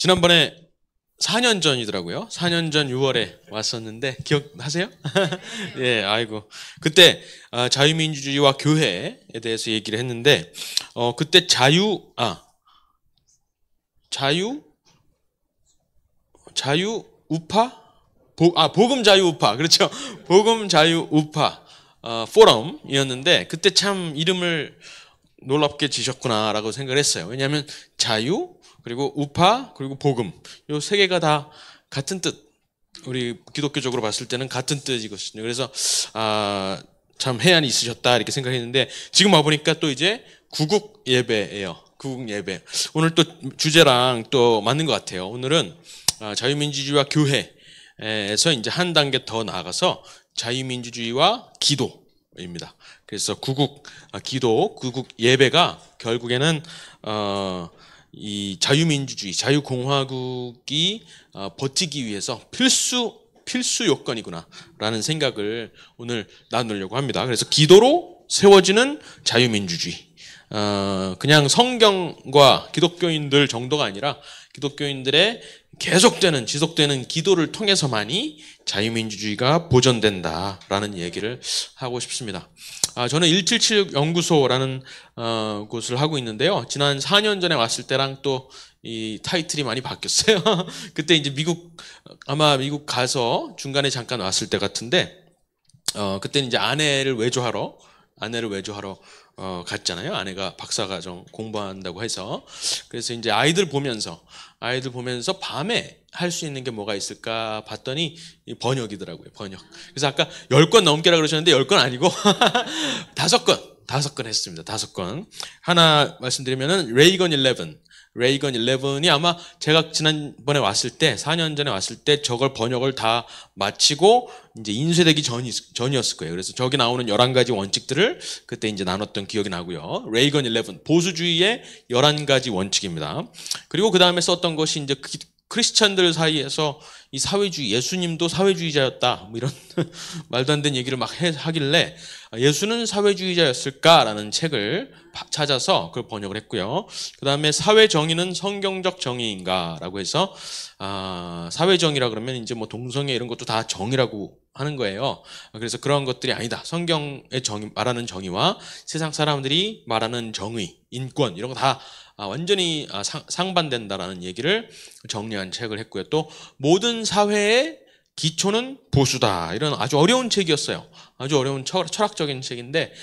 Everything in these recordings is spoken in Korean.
지난번에 4년 전이더라고요. 4년 전 6월에 왔었는데 기억하세요? 예, 아이고. 그때 자유민주주의와 교회에 대해서 얘기를 했는데 그때 자유 우파? 복음 자유 우파. 그렇죠. 복음 자유 우파 포럼이었는데 그때 참 이름을 놀랍게 지셨구나라고 생각을 했어요. 왜냐하면 자유 그리고 우파 그리고 복음 요 세 개가 다 같은 뜻. 우리 기독교적으로 봤을 때는 같은 뜻이거든요. 그래서 참 해안이 있으셨다 이렇게 생각했는데 지금 와 보니까 또 이제 구국 예배예요. 구국 예배. 오늘 또 주제랑 또 맞는 것 같아요. 오늘은 자유민주주의와 교회에서 이제 한 단계 더 나아가서 자유민주주의와 기도입니다. 그래서 구국 예배가 결국에는 이 자유민주주의, 자유공화국이 버티기 위해서 필수 요건이구나라는 생각을 오늘 나누려고 합니다. 그래서 기도로 세워지는 자유민주주의. 그냥 성경과 기독교인들 정도가 아니라 기독교인들의 계속되는 지속되는 기도를 통해서만이 자유민주주의가 보존된다라는 얘기를 하고 싶습니다. 저는 1776 연구소라는 곳을 하고 있는데요. 지난 4년 전에 왔을 때랑 또 이 타이틀이 많이 바뀌었어요. 그때 이제 아마 미국 가서 중간에 잠깐 왔을 때 같은데 그때는 이제 아내를 외조하러 갔잖아요. 아내가 박사과정 공부한다고 해서. 그래서 이제 아이들 보면서 밤에 할 수 있는 게 뭐가 있을까 봤더니 번역이더라고요. 번역. 그래서 아까 10권 넘게라 그러셨는데 10권 아니고 5권 했습니다. 5권. 하나 말씀드리면은 레이건 11이 아마 제가 지난번에 왔을 때 4년 전에 왔을 때 저걸 번역을 다 마치고 이제 인쇄되기 전이었을 거예요. 그래서 저기 나오는 11가지 원칙들을 그때 이제 나눴던 기억이 나고요. 레이건 11 보수주의의 11가지 원칙입니다. 그리고 그 다음에 썼던 것이 이제 크리스찬들 사이에서 이 사회주의, 예수님도 사회주의자였다. 뭐 이런 말도 안 되는 얘기를 막 하길래 예수는 사회주의자였을까라는 책을 찾아서 그걸 번역을 했고요. 그 다음에 사회정의는 성경적 정의인가라고 해서 사회정의라 그러면 이제 뭐 동성애 이런 것도 다 정의라고 하는 거예요. 그래서 그런 것들이 아니다. 성경의 말하는 정의와 세상 사람들이 말하는 정의, 인권 이런 거 다 완전히 상반된다라는 얘기를 정리한 책을 했고요. 또 모든 사회의 기초는 보수다. 이런 아주 어려운 책이었어요. 아주 어려운 철학적인 책인데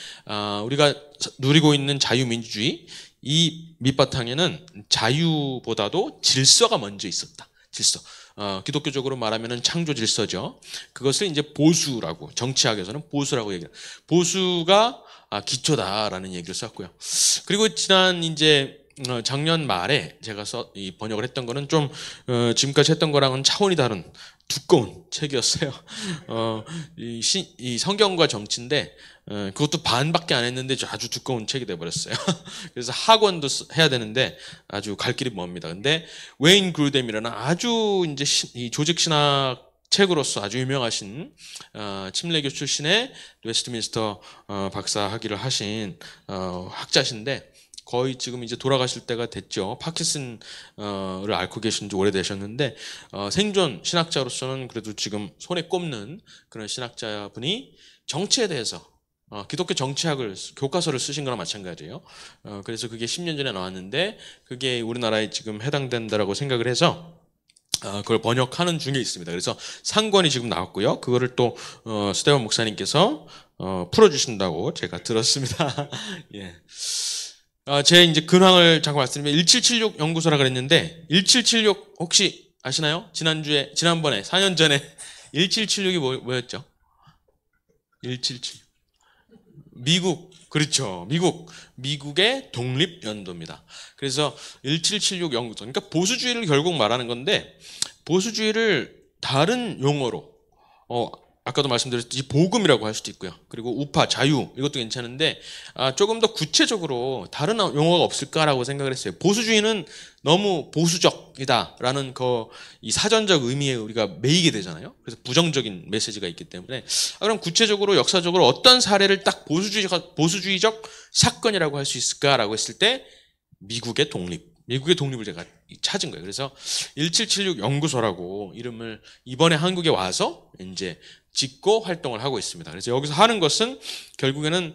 우리가 누리고 있는 자유민주주의 이 밑바탕에는 자유보다도 질서가 먼저 있었다. 질서. 기독교적으로 말하면은 창조 질서죠. 그것을 이제 보수라고 정치학에서는 보수라고 얘기해요. 보수가 기초다라는 얘기를 썼고요. 그리고 지난 이제 작년 말에 제가 이 번역을 했던 거는 좀 지금까지 했던 거랑은 차원이 다른 두꺼운 책이었어요. 이 성경과 정치인데 그것도 반밖에 안 했는데 아주 두꺼운 책이 돼버렸어요. 그래서 학원도 해야 되는데 아주 갈 길이 멉니다. 근데 웨인 그루뎀이라는 아주 이제 이 조직 신학 책으로서 아주 유명하신 침례교 출신의 웨스트민스터 박사 학위를 하신 학자신데 거의 지금 이제 돌아가실 때가 됐죠. 파킨슨을 앓고 계신 지 오래되셨는데 생존 신학자로서는 그래도 지금 손에 꼽는 그런 신학자분이 정치에 대해서 기독교 정치학을 교과서를 쓰신 거랑 마찬가지예요. 그래서 그게 10년 전에 나왔는데 그게 우리나라에 지금 해당된다라고 생각을 해서 그걸 번역하는 중에 있습니다. 그래서 상권이 지금 나왔고요. 그거를 또 스테반 목사님께서 풀어주신다고 제가 들었습니다. 예. 제 이제 근황을 잠깐 말씀드리면 1776 연구소라 그랬는데 1776 혹시 아시나요? 지난번에 4년 전에 1776이 뭐였죠? 1776 그렇죠. 미국의 독립연도입니다. 그래서 1776 연구소. 그러니까 보수주의를 결국 말하는 건데 보수주의를 다른 용어로 아까도 말씀드렸듯이 복음이라고 할 수도 있고요. 그리고 우파, 자유 이것도 괜찮은데 조금 더 구체적으로 다른 용어가 없을까라고 생각을 했어요. 보수주의는 너무 보수적이다라는 이 사전적 의미에 우리가 매이게 되잖아요. 그래서 부정적인 메시지가 있기 때문에 그럼 구체적으로 역사적으로 어떤 사례를 딱 보수주의적 사건이라고 할 수 있을까라고 했을 때 미국의 독립. 미국의 독립을 제가 찾은 거예요. 그래서 1776 연구소라고 이름을 이번에 한국에 와서 이제 짓고 활동을 하고 있습니다. 그래서 여기서 하는 것은 결국에는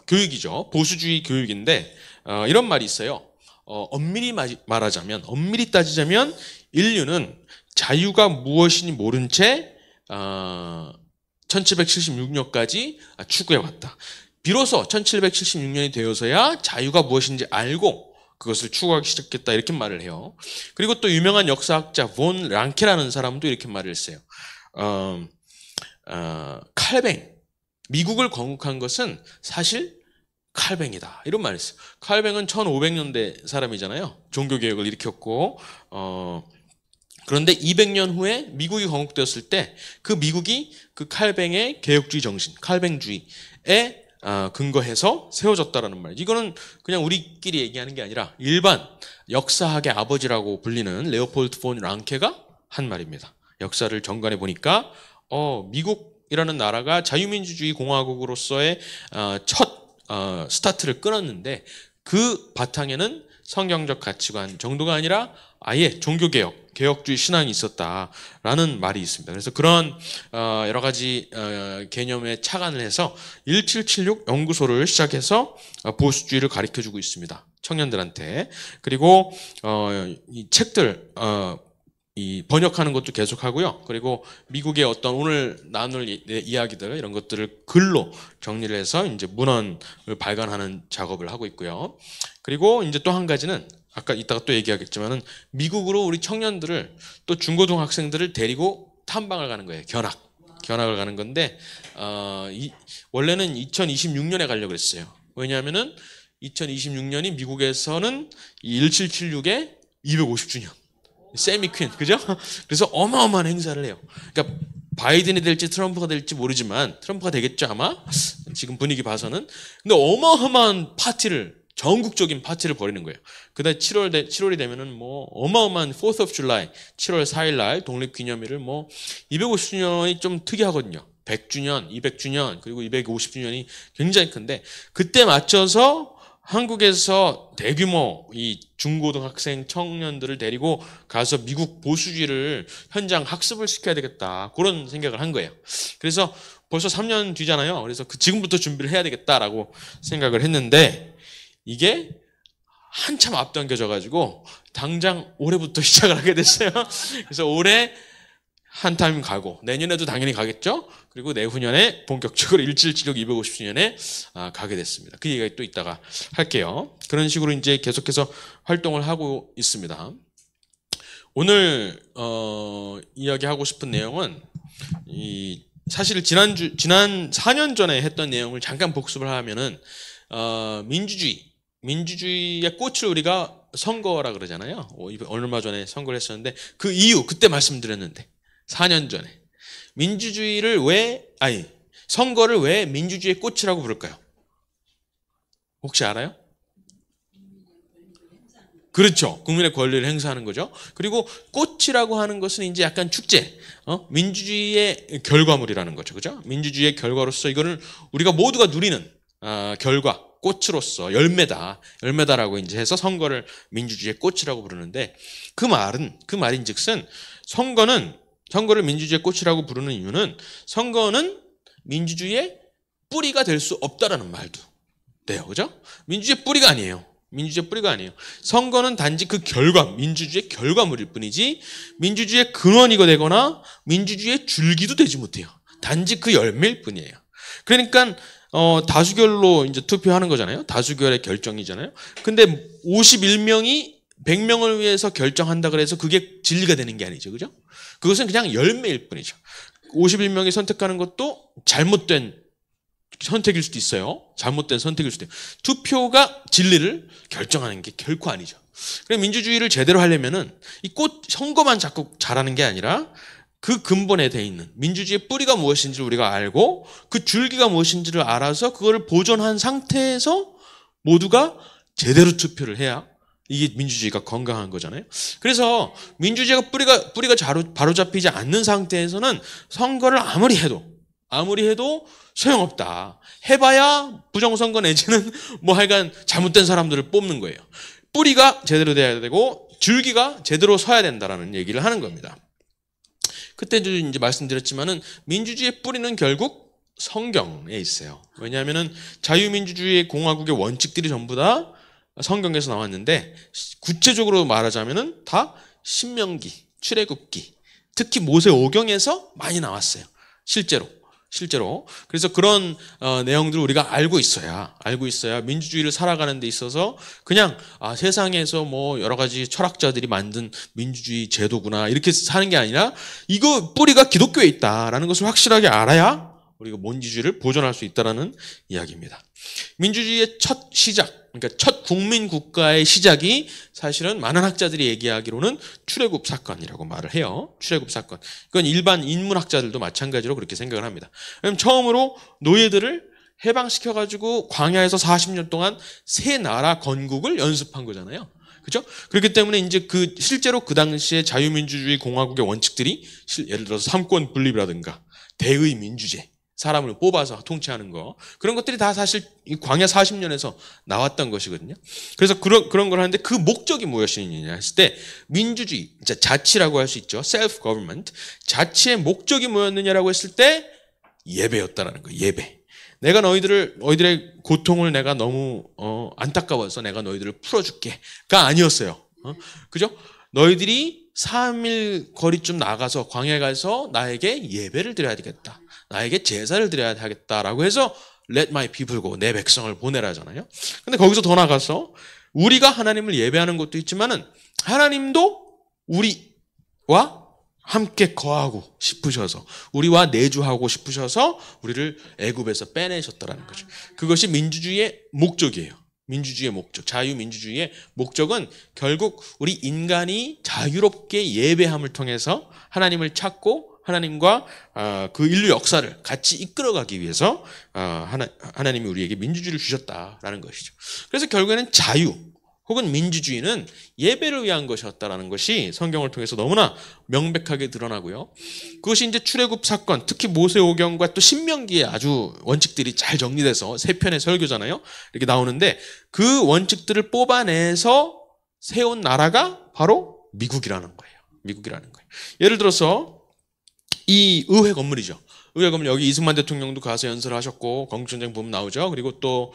교육이죠. 보수주의 교육인데 이런 말이 있어요. 엄밀히 말하자면, 엄밀히 따지자면 인류는 자유가 무엇인지 모른 채 1776년까지 추구해왔다. 비로소 1776년이 되어서야 자유가 무엇인지 알고 그것을 추구하기 시작했다, 이렇게 말을 해요. 그리고 또 유명한 역사학자 본 랑케라는 사람도 이렇게 말을 했어요. 칼뱅, 미국을 건국한 것은 사실 칼뱅이다, 이런 말을 했어요. 칼뱅은 1500년대 사람이잖아요. 종교개혁을 일으켰고 그런데 200년 후에 미국이 건국되었을 때 그 미국이 그 칼뱅의 개혁주의 정신, 칼뱅주의에 근거해서 세워졌다라는 말. 이거는 그냥 우리끼리 얘기하는 게 아니라 일반 역사학의 아버지라고 불리는 레오폴드 폰 랑케가 한 말입니다. 역사를 정관해 보니까 미국이라는 나라가 자유민주주의 공화국으로서의 첫 스타트를 끊었는데 그 바탕에는 성경적 가치관 정도가 아니라 아예 종교개혁, 개혁주의 신앙이 있었다라는 말이 있습니다. 그래서 그런 여러 가지 개념에 착안을 해서 1776 연구소를 시작해서 보수주의를 가르쳐주고 있습니다. 청년들한테. 그리고 이 책들 이 번역하는 것도 계속하고요. 그리고 미국의 어떤 오늘 나눌 이야기들 이런 것들을 글로 정리를 해서 이제 문헌을 발간하는 작업을 하고 있고요. 그리고 이제 또 한 가지는 아까 이따가 또 얘기하겠지만은 미국으로 우리 청년들을 또 중고등학생들을 데리고 탐방을 가는 거예요. 견학을 가는 건데 원래는 2026년에 가려고 그랬어요. 왜냐하면은 2026년이 미국에서는 이 1776의 250주년. 세미 퀸, 그죠? 그래서 어마어마한 행사를 해요. 그러니까 바이든이 될지 트럼프가 될지 모르지만 트럼프가 되겠죠 아마 지금 분위기 봐서는. 근데 어마어마한 파티를, 전국적인 파티를 벌이는 거예요. 그다음에 7월이 되면은 뭐 어마어마한 4th of July 7월 4일 날 독립기념일을 뭐 250주년이 좀 특이하거든요. 100주년, 200주년, 그리고 250주년이 굉장히 큰데 그때 맞춰서 한국에서 대규모 이 중고등학생 청년들을 데리고 가서 미국 보수주의를 현장 학습을 시켜야 되겠다, 그런 생각을 한 거예요. 그래서 벌써 3년 뒤잖아요. 그래서 지금부터 준비를 해야 되겠다라고 생각을 했는데 이게 한참 앞당겨져 가지고 당장 올해부터 시작을 하게 됐어요. 그래서 올해 한 타임 가고 내년에도 당연히 가겠죠. 그리고 내후년에 본격적으로 1776 250주년에 가게 됐습니다. 그 얘기가 또 이따가 할게요. 그런 식으로 이제 계속해서 활동을 하고 있습니다. 오늘 이야기하고 싶은 내용은 사실 지난 4년 전에 했던 내용을 잠깐 복습을 하면은 민주주의의 꽃을 우리가 선거라 그러잖아요. 얼마 전에 선거를 했었는데 그 이유 그때 말씀드렸는데 4년 전에 선거를 왜 민주주의의 꽃이라고 부를까요? 혹시 알아요? 그렇죠. 국민의 권리를 행사하는 거죠. 그리고 꽃이라고 하는 것은 이제 약간 축제, 민주주의의 결과물이라는 거죠. 그죠? 민주주의의 결과로서 이거는 우리가 모두가 누리는 결과, 꽃으로서 열매다라고 이제 해서 선거를 민주주의의 꽃이라고 부르는데 그 말인즉슨 선거를 민주주의의 꽃이라고 부르는 이유는 선거는 민주주의의 뿌리가 될 수 없다라는 말도 돼요. 그죠? 민주주의의 뿌리가 아니에요. 선거는 단지 그 민주주의의 결과물일 뿐이지 민주주의의 근원이가 되거나 민주주의의 줄기도 되지 못해요. 단지 그 열매일 뿐이에요. 그러니까 다수결로 이제 투표하는 거잖아요. 다수결의 결정이잖아요. 근데 51명이 100명을 위해서 결정한다 그래서 그게 진리가 되는 게 아니죠. 그죠? 그것은 그냥 열매일 뿐이죠. 51명이 선택하는 것도 잘못된 선택일 수도 있어요. 잘못된 선택일 수도 있어요. 투표가 진리를 결정하는 게 결코 아니죠. 그래서 민주주의를 제대로 하려면은 이 선거만 자꾸 잘하는 게 아니라 그 근본에 돼 있는 민주주의의 뿌리가 무엇인지를 우리가 알고 그 줄기가 무엇인지를 알아서 그걸 보존한 상태에서 모두가 제대로 투표를 해야 이게 민주주의가 건강한 거잖아요. 그래서 민주주의가 뿌리가 바로 잡히지 않는 상태에서는 선거를 아무리 해도 소용없다. 해봐야 부정선거 내지는 뭐 하여간 잘못된 사람들을 뽑는 거예요. 뿌리가 제대로 돼야 되고 줄기가 제대로 서야 된다라는 얘기를 하는 겁니다. 그때도 이제 말씀드렸지만은 민주주의의 뿌리는 결국 성경에 있어요. 왜냐하면은 자유민주주의 공화국의 원칙들이 전부 다 성경에서 나왔는데 구체적으로 말하자면은 다 신명기, 출애굽기, 특히 모세오경에서 많이 나왔어요. 실제로. 그래서 그런 내용들을 우리가 알고 있어야 민주주의를 살아가는 데 있어서 그냥 세상에서 뭐 여러 가지 철학자들이 만든 민주주의 제도구나 이렇게 사는 게 아니라 이거 뿌리가 기독교에 있다라는 것을 확실하게 알아야 우리가 민주주의를 보존할 수 있다라는 이야기입니다. 민주주의의 첫 시작, 그러니까 첫 국민 국가의 시작이 사실은 많은 학자들이 얘기하기로는 출애굽 사건이라고 말을 해요. 출애굽 사건. 그건 일반 인문학자들도 마찬가지로 그렇게 생각을 합니다. 그럼 처음으로 노예들을 해방시켜가지고 광야에서 40년 동안 새 나라 건국을 연습한 거잖아요. 그죠? 그렇기 때문에 이제 실제로 그 당시에 자유민주주의 공화국의 원칙들이 예를 들어서 삼권 분립이라든가 대의 민주제, 사람을 뽑아서 통치하는 거 그런 것들이 다 사실 이 광야 40년에서 나왔던 것이거든요. 그래서 그런 걸 하는데 그 목적이 무엇이냐 했을 때 민주주의, 자치라고 할 수 있죠. self government. 자치의 목적이 뭐였느냐라고 했을 때 예배였다라는 거예요. 예배. 내가 너희들의 고통을 내가 너무 안타까워서 내가 너희들을 풀어줄게가 아니었어요. 그죠? 너희들이 3일 거리쯤 나가서 광야에 가서 나에게 예배를 드려야 되겠다. 나에게 제사를 드려야 하겠다라고 해서 Let my people go, 내 백성을 보내라잖아요. 근데 거기서 더 나가서 우리가 하나님을 예배하는 것도 있지만은 하나님도 우리와 함께 거하고 싶으셔서 우리와 내주하고 싶으셔서 우리를 애굽에서 빼내셨다라는 거죠. 그것이 민주주의의 목적이에요. 민주주의의 목적, 자유민주주의의 목적은 결국 우리 인간이 자유롭게 예배함을 통해서 하나님을 찾고 하나님과 그 인류 역사를 같이 이끌어가기 위해서 하나님이 우리에게 민주주의를 주셨다라는 것이죠. 그래서 결국에는 자유 혹은 민주주의는 예배를 위한 것이었다라는 것이 성경을 통해서 너무나 명백하게 드러나고요. 그것이 이제 출애굽 사건, 특히 모세오경과 또 신명기에 아주 원칙들이 잘 정리돼서 3편의 설교잖아요. 이렇게 나오는데 그 원칙들을 뽑아내서 세운 나라가 바로 미국이라는 거예요. 예를 들어서 이 의회 건물이죠. 의회 건물 여기 이승만 대통령도 가서 연설을 하셨고 건국전쟁 보면 나오죠. 그리고 또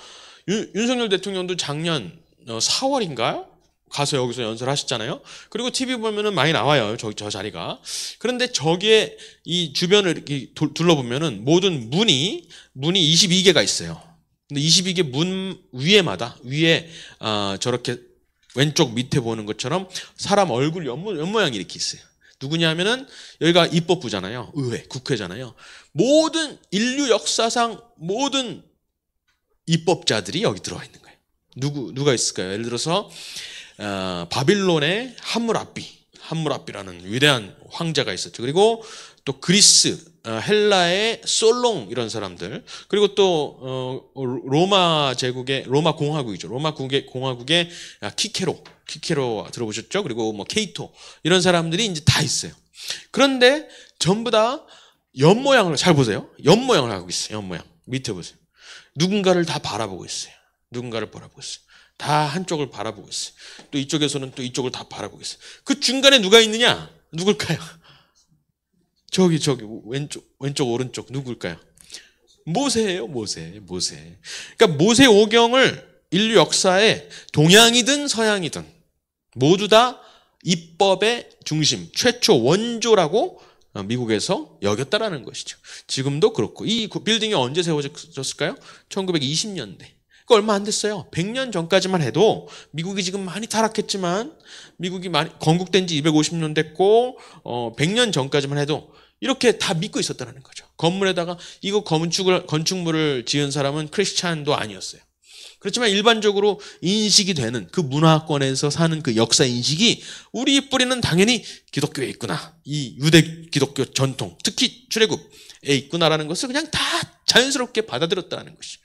윤석열 대통령도 작년 4월인가요? 가서 여기서 연설하셨잖아요. 그리고 TV 보면은 많이 나와요. 저 자리가. 그런데 저기에 이 주변을 이렇게 둘러보면은 모든 문이 22개가 있어요. 근데 22개 문 위에 저렇게 왼쪽 밑에 보는 것처럼 사람 얼굴 옆모양이 이렇게 있어요. 누구냐면은 여기가 입법부잖아요. 의회, 국회잖아요. 모든 인류 역사상 모든 입법자들이 여기 들어와 있는 거예요. 누가 있을까요? 예를 들어서 바빌론의 함무라비라는 위대한 황제가 있었죠. 그리고 또 그리스, 헬라의 솔롱 이런 사람들, 그리고 또 로마 공화국이죠. 로마 공화국의 키케로 들어보셨죠? 그리고 뭐 케이토 이런 사람들이 이제 다 있어요. 그런데 전부 다 옆모양을 잘 보세요. 옆모양을 하고 있어요. 옆모양 밑에 보세요. 누군가를 다 바라보고 있어요. 다 한쪽을 바라보고 있어요. 또 이쪽에서는 또 이쪽을 다 바라보고 있어요. 그 중간에 누가 있느냐? 누굴까요? 저기 왼쪽 오른쪽 누굴까요? 모세예요. 모세. 그러니까 모세오경을 인류 역사에 동양이든 서양이든 모두 다 입법의 중심, 최초 원조라고 미국에서 여겼다라는 것이죠. 지금도 그렇고 이 빌딩이 언제 세워졌을까요? 1920년대. 그 얼마 안 됐어요. 100년 전까지만 해도 미국이 지금 많이 타락했지만 미국이 많이 건국된 지 250년 됐고 100년 전까지만 해도 이렇게 다 믿고 있었다는 거죠. 건물에다가 이거 건축물을 지은 사람은 크리스찬도 아니었어요. 그렇지만 일반적으로 인식이 되는 그 문화권에서 사는 그 역사 인식이 우리 뿌리는 당연히 기독교에 있구나. 이 유대 기독교 전통, 특히 출애굽에 있구나라는 것을 그냥 다 자연스럽게 받아들였다는 것이죠.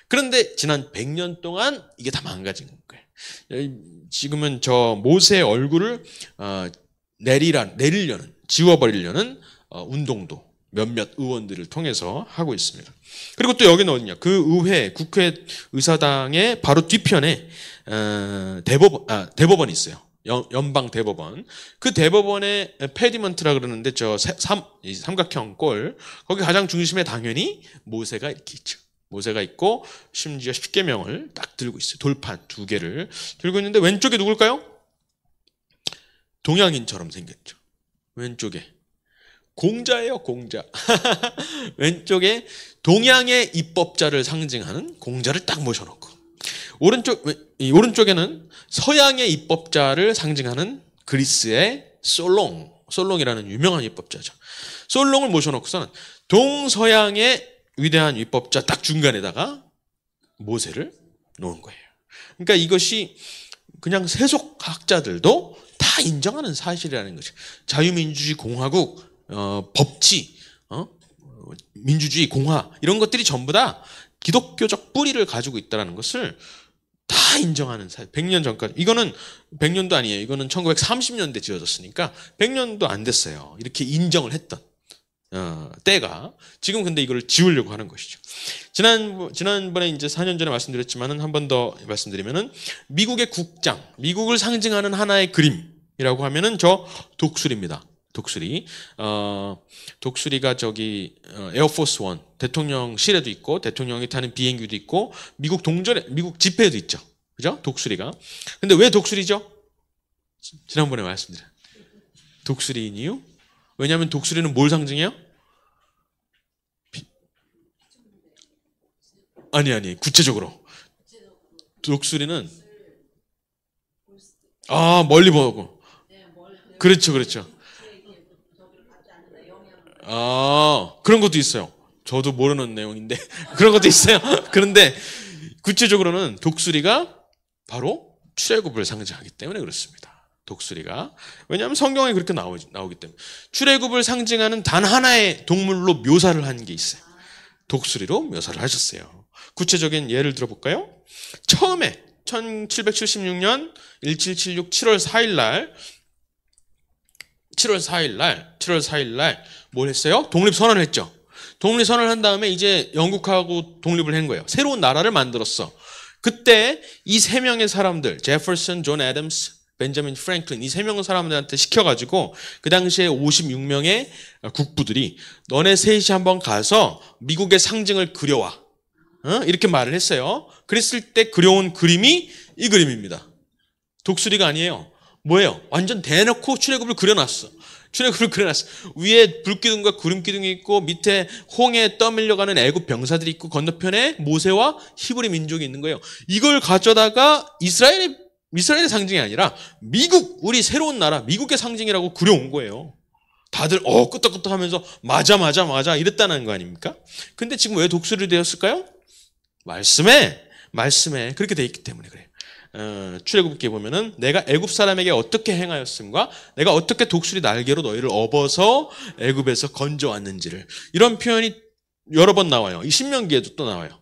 그런데 지난 100년 동안 이게 다 망가진 거예요. 지금은 저 모세의 얼굴을 내리려는, 지워버리려는 운동도 몇몇 의원들을 통해서 하고 있습니다. 그리고 또 여기는 어디냐? 그 의회, 국회 의사당의 바로 뒤편에 대법원이 있어요. 연방 대법원. 그 대법원의 페디먼트라 그러는데 저 삼각형 골, 거기 가장 중심에 당연히 모세가 이렇게 있죠. 모세가 있고 심지어 십계명을 딱 들고 있어요. 돌판 2개를 들고 있는데 왼쪽에 누굴까요? 동양인처럼 생겼죠. 왼쪽에 공자예요, 공자. 왼쪽에 동양의 입법자를 상징하는 공자를 딱 모셔놓고, 오른쪽에는 서양의 입법자를 상징하는 그리스의 솔롱이라는 유명한 입법자죠. 솔롱을 모셔놓고서는 동서양의 위대한 입법자 딱 중간에다가 모세를 놓은 거예요. 그러니까 이것이 그냥 세속학자들도 다 인정하는 사실이라는 거죠. 자유민주주의 공화국, 법치, 민주주의 공화, 이런 것들이 전부 다 기독교적 뿌리를 가지고 있다는 것을 다 인정하는 사실. 100년 전까지. 이거는 100년도 아니에요. 이거는 1930년대 지어졌으니까 100년도 안 됐어요. 이렇게 인정을 했던 때가. 지금 근데 이걸 지우려고 하는 것이죠. 지난번에 이제 4년 전에 말씀드렸지만은 한 번 더 말씀드리면은 미국의 국장, 미국을 상징하는 하나의 그림이라고 하면은 저 독수리입니다. 독수리가 저기 에어포스 원 대통령실에도 있고 대통령이 타는 비행기도 있고 미국 집회에도 있죠. 그죠? 독수리가. 근데 왜 독수리죠? 지난번에 말씀드린 독수리인 이유? 왜냐하면 독수리는 뭘 상징해요? 아니 구체적으로 독수리는 멀리 보고 그렇죠. 그런 것도 있어요. 저도 모르는 내용인데 그런 것도 있어요. 그런데 구체적으로는 독수리가 바로 출애굽을 상징하기 때문에 그렇습니다. 독수리가. 왜냐하면 성경에 그렇게 나오기 때문에. 출애굽을 상징하는 단 하나의 동물로 묘사를 한 게 있어요. 독수리로 묘사를 하셨어요. 구체적인 예를 들어볼까요? 처음에 1776년 1776 7월 4일 날 뭘 했어요? 독립선언을 했죠. 독립선언을 한 다음에 이제 영국하고 독립을 한 거예요. 새로운 나라를 만들었어. 그때 이 3명의 사람들, 제퍼슨, 존 애덤스, 벤자민 프랭클린, 이 3명의 사람들한테 시켜가지고 그 당시에 56명의 국부들이 너네 셋이 한번 가서 미국의 상징을 그려와. 이렇게 말을 했어요. 그랬을 때 그려온 그림이 이 그림입니다. 독수리가 아니에요. 뭐예요? 완전 대놓고 출애굽을 그려놨어. 위에 불기둥과 구름기둥이 있고 밑에 홍해에 떠밀려가는 애굽 병사들이 있고 건너편에 모세와 히브리 민족이 있는 거예요. 이걸 가져다가 이스라엘의 상징이 아니라 미국, 우리 새로운 나라, 미국의 상징이라고 그려온 거예요. 다들 끄떡끄떡하면서 맞아 이랬다는 거 아닙니까? 근데 지금 왜 독수리 되었을까요? 말씀에 그렇게 돼 있기 때문에 그래요. 출애굽기에 보면은 내가 애굽 사람에게 어떻게 행하였음과 내가 어떻게 독수리 날개로 너희를 업어서 애굽에서 건져왔는지를, 이런 표현이 여러 번 나와요. 이 신명기에도 또 나와요.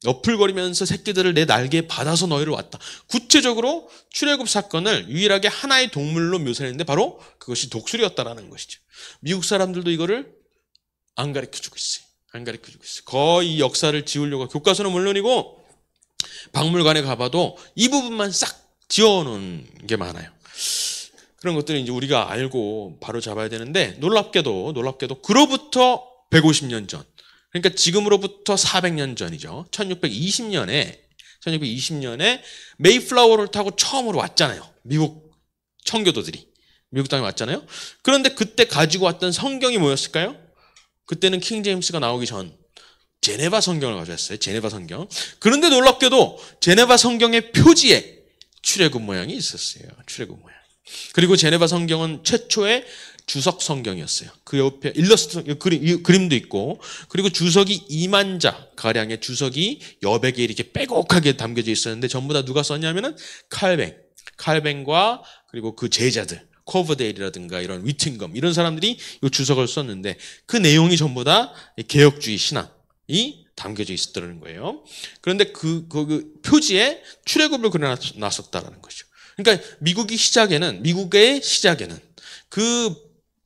너풀거리면서 새끼들을 내 날개에 받아서 너희를 왔다. 구체적으로 출애굽 사건을 유일하게 하나의 동물로 묘사했는데 바로 그것이 독수리였다라는 것이죠. 미국 사람들도 이거를 안 가르쳐주고 있어요. 거의 역사를 지우려고, 교과서는 물론이고 박물관에 가봐도 이 부분만 싹 지워놓은 게 많아요. 그런 것들을 이제 우리가 알고 바로 잡아야 되는데, 놀랍게도 그로부터 150년 전, 그러니까 지금으로부터 400년 전이죠. 1620년에 메이플라워를 타고 처음으로 왔잖아요. 미국 청교도들이 미국 땅에 왔잖아요. 그런데 그때 가지고 왔던 성경이 뭐였을까요? 그때는 킹 제임스가 나오기 전 제네바 성경을 가져왔어요. 제네바 성경. 그런데 놀랍게도 제네바 성경의 표지에 출애굽 모양이 있었어요. 출애굽 모양. 그리고 제네바 성경은 최초의 주석 성경이었어요. 그 옆에 그림도 있고, 그리고 주석이 2만 자 가량의 주석이 여백에 이렇게 빼곡하게 담겨져 있었는데 전부 다 누가 썼냐면은 칼뱅과 그리고 그 제자들, 코버데일이라든가 이런 위팅검, 이런 사람들이 이 주석을 썼는데 그 내용이 전부 다 개혁주의 신앙이 담겨져 있었다는 거예요. 그런데 그 표지에 출애굽을 그려놨었다라는 거죠. 그러니까 미국의 시작에는 그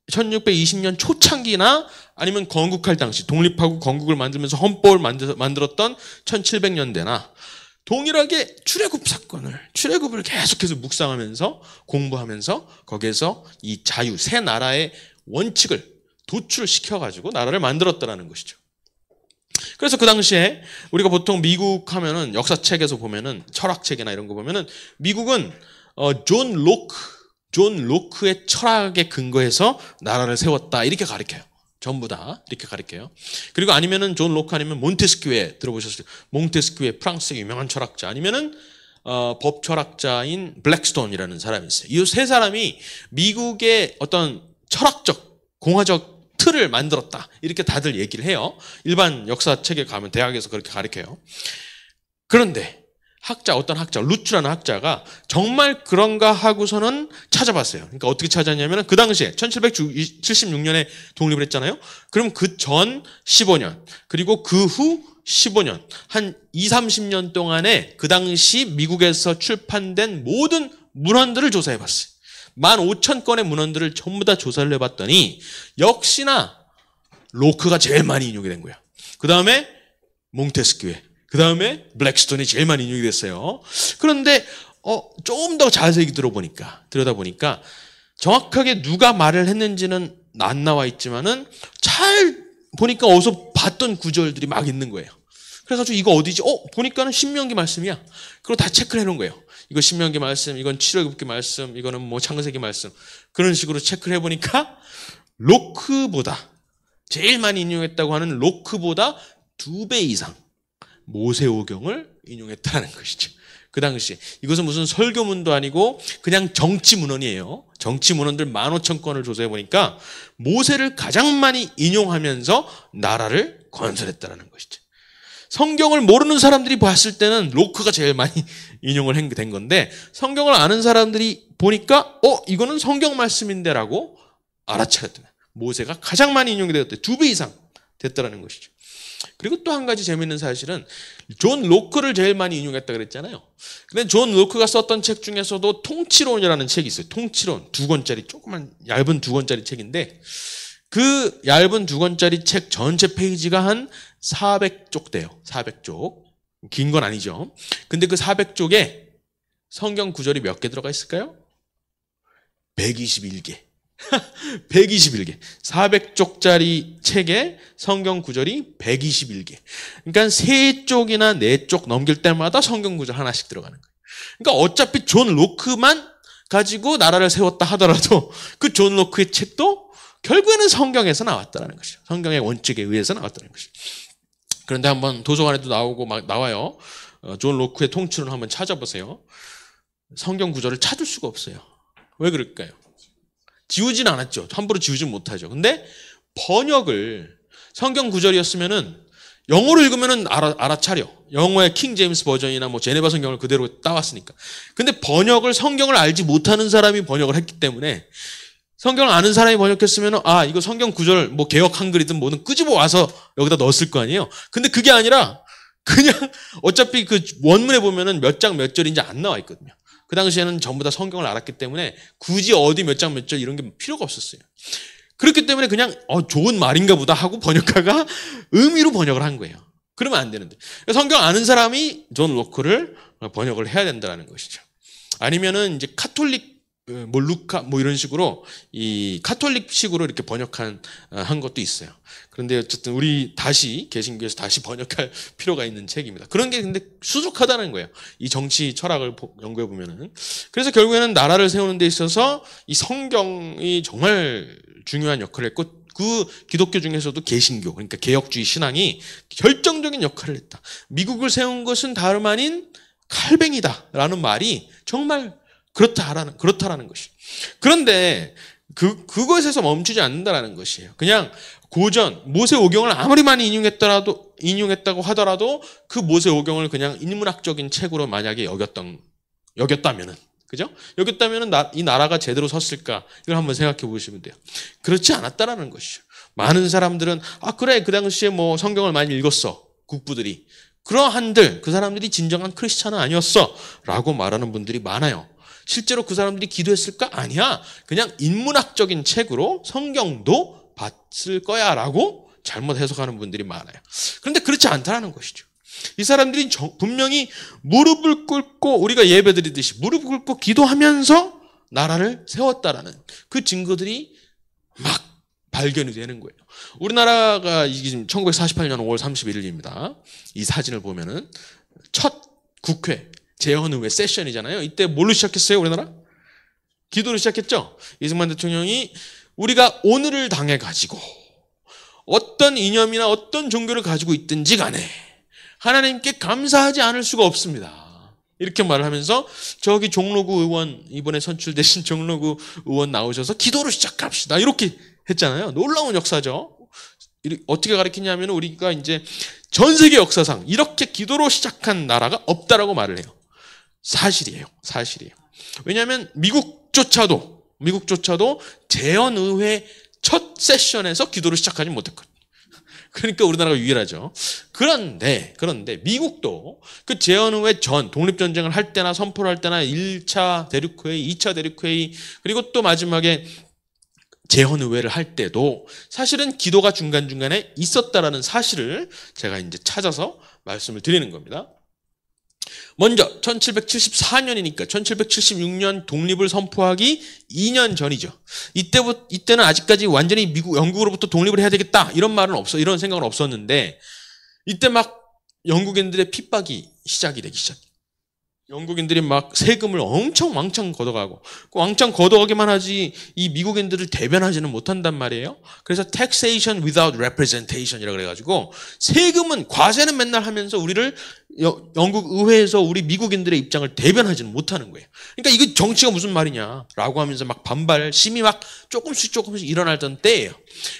1620년 초창기나 아니면 건국할 당시 독립하고 건국을 만들면서 헌법을 만들었던 1700년대나 동일하게 출애굽을 계속해서 묵상하면서 공부하면서 거기에서 이 자유, 새 나라의 원칙을 도출시켜가지고 나라를 만들었다는 것이죠. 그래서 그 당시에 우리가 보통 미국 하면은 역사책에서 보면은 철학책이나 이런 거 보면은 미국은 존 로크의 철학에 근거해서 나라를 세웠다 이렇게 가르쳐요. 전부 다 이렇게 가르쳐요. 그리고 아니면은 존 로크 아니면 몬테스큐에 들어보셨어요? 몬테스큐의 프랑스의 유명한 철학자 아니면은 법 철학자인 블랙스톤이라는 사람이 있어요. 이 세 사람이 미국의 어떤 철학적 공화적 틀을 만들었다 이렇게 다들 얘기를 해요. 일반 역사책에 가면 대학에서 그렇게 가르쳐요. 그런데 어떤 학자, 루츠라는 학자가 정말 그런가 하고서는 찾아봤어요. 그러니까 어떻게 찾았냐면 그 당시에 1776년에 독립을 했잖아요. 그럼 그 전 15년, 그리고 그 후 15년, 한 20-30년 동안에 그 당시 미국에서 출판된 모든 문헌들을 조사해봤어요. 15,000건의 문헌들을 전부 다 조사를 해봤더니 역시나 로크가 제일 많이 인용이 된 거예요. 그 다음에 몽테스큐에, 그 다음에 블랙스톤이 제일 많이 인용이 됐어요. 그런데 조금 더 자세히 들여다보니까 정확하게 누가 말을 했는지는 안 나와 있지만은 잘 보니까 어디서 봤던 구절들이 막 있는 거예요. 그래가지고 이거 어디지? 보니까는 신명기 말씀이야. 그리고 다 체크를 해놓은 거예요. 이거 신명기 말씀, 이건 출애굽기 말씀, 이거는 뭐 창세기 말씀. 그런 식으로 체크를 해보니까 로크보다 제일 많이 인용했다고 하는 로크보다 2배 이상 모세오경을 인용했다는 것이죠. 그 당시에 이것은 무슨 설교문도 아니고 그냥 정치문헌이에요. 정치문헌들 15,000건을 조사해보니까 모세를 가장 많이 인용하면서 나라를 건설했다는 것이죠. 성경을 모르는 사람들이 봤을 때는 로크가 제일 많이 인용을 된 건데 성경을 아는 사람들이 보니까 이거는 성경 말씀인데 라고 알아차렸던 거예요. 모세가 가장 많이 인용이 되었대. 2배 이상 됐다는 것이죠. 그리고 또 한 가지 재미있는 사실은 존 로크를 제일 많이 인용했다 그랬잖아요. 근데 존 로크가 썼던 책 중에서도 통치론이라는 책이 있어요. 통치론 2권짜리 조그만 얇은 2권짜리 책인데 그 얇은 2권짜리 책 전체 페이지가 한 400쪽 돼요. 400쪽. 긴 건 아니죠. 근데 그 400쪽에 성경 구절이 몇 개 들어가 있을까요? 121개. 121개. 400쪽짜리 책에 성경 구절이 121개. 그러니까 3쪽이나 4쪽 넘길 때마다 성경 구절 하나씩 들어가는 거예요. 그러니까 어차피 존 로크만 가지고 나라를 세웠다 하더라도 그 존 로크의 책도 결국에는 성경에서 나왔다는 것이죠. 성경의 원칙에 의해서 나왔다는 것이죠. 그런데 한번 도서관에도 나오고 막 나와요. 존 로크의 통치론을 한번 찾아보세요. 성경 구절을 찾을 수가 없어요. 왜 그럴까요? 지우진 않았죠. 함부로 지우진 못하죠. 근데 번역을 성경 구절이었으면은 영어로 읽으면은 알아차려. 영어의 킹 제임스 버전이나 뭐 제네바 성경을 그대로 따왔으니까. 근데 번역을 성경을 알지 못하는 사람이 번역을 했기 때문에 성경을 아는 사람이 번역했으면은 이거 성경 구절 뭐 개역 한글이든 뭐든 끄집어 와서 여기다 넣었을 거 아니에요. 근데 그게 아니라 그냥 어차피 그 원문에 보면은 몇 장 몇 절인지 안 나와 있거든요. 그 당시에는 전부 다 성경을 알았기 때문에 굳이 어디 몇 장 몇 절 이런 게 필요가 없었어요. 그렇기 때문에 그냥 좋은 말인가 보다 하고 번역가가 의미로 번역을 한 거예요. 그러면 안 되는데. 성경 아는 사람이 존 로크를 번역을 해야 된다는 것이죠. 아니면은 이제 카톨릭 루카 이런 식으로 이 카톨릭식으로 이렇게 한 것도 있어요. 그런데 어쨌든 우리 개신교에서 다시 번역할 필요가 있는 책입니다. 그런 게 근데 수족하다는 거예요. 이 정치 철학을 연구해 보면은. 그래서 결국에는 나라를 세우는 데 있어서 이 성경이 정말 중요한 역할을 했고 그 기독교 중에서도 개신교 그러니까 개혁주의 신앙이 결정적인 역할을 했다. 미국을 세운 것은 다름 아닌 칼뱅이다라는 말이 정말 그렇다라는 것이. 그런데 그것에서 멈추지 않는다라는 것이에요. 그냥 고전 모세오경을 아무리 많이 인용했다고 하더라도 그 모세오경을 그냥 인문학적인 책으로 만약에 여겼다면은 그죠? 여겼다면은 이 나라가 제대로 섰을까? 이걸 한번 생각해 보시면 돼요. 그렇지 않았다라는 것이죠. 많은 사람들은 그래 그 당시에 뭐 성경을 많이 읽었어 국부들이 그러한들 그 사람들이 진정한 크리스찬은 아니었어라고 말하는 분들이 많아요. 실제로 그 사람들이 기도했을까? 아니야. 그냥 인문학적인 책으로 성경도 봤을 거야 라고 잘못 해석하는 분들이 많아요. 그런데 그렇지 않다는 것이죠. 이 사람들이 분명히 무릎을 꿇고 우리가 예배드리듯이 무릎을 꿇고 기도하면서 나라를 세웠다라는 그 증거들이 막 발견이 되는 거예요. 우리나라가 이게 지금 1948년 5월 31일입니다. 이 사진을 보면은 첫 국회 재헌의회 세션이잖아요. 이때 뭘로 시작했어요, 우리나라? 기도로 시작했죠. 이승만 대통령이 우리가 오늘을 당해 가지고 어떤 이념이나 어떤 종교를 가지고 있든지 간에 하나님께 감사하지 않을 수가 없습니다. 이렇게 말을 하면서 저기 종로구 의원, 이번에 선출되신 종로구 의원 나오셔서 기도로 시작합시다. 이렇게 했잖아요. 놀라운 역사죠. 어떻게 가르치냐면 우리가 이제 전 세계 역사상 이렇게 기도로 시작한 나라가 없다라고 말을 해요. 사실이에요. 사실이에요. 왜냐하면 미국조차도 재헌의회 첫 세션에서 기도를 시작하지 못했거든요. 그러니까 우리나라가 유일하죠. 그런데 미국도 그 재헌의회 전 독립전쟁을 할 때나 선포를 할 때나 1차 대륙회의, 2차 대륙회의 그리고 또 마지막에 재헌의회를 할 때도 사실은 기도가 중간중간에 있었다라는 사실을 제가 이제 찾아서 말씀을 드리는 겁니다. 먼저 1774년이니까 1776년 독립을 선포하기 2년 전이죠. 이때는 아직까지 완전히 영국으로부터 독립을 해야 되겠다 이런 말은 이런 생각은 없었는데 이때 막 영국인들의 핍박이 시작이 되기 시작해요. 영국인들이 막 세금을 엄청 왕창 걷어가고 왕창 걷어가기만 하지 이 미국인들을 대변하지는 못한단 말이에요. 그래서 taxation without representation이라고 그래가지고 세금은 과세는 맨날 하면서 우리를 영국 의회에서 우리 미국인들의 입장을 대변하지는 못하는 거예요. 그러니까 이거 정치가 무슨 말이냐라고 하면서 막 반발 심이 막 조금씩 일어나던 때예요.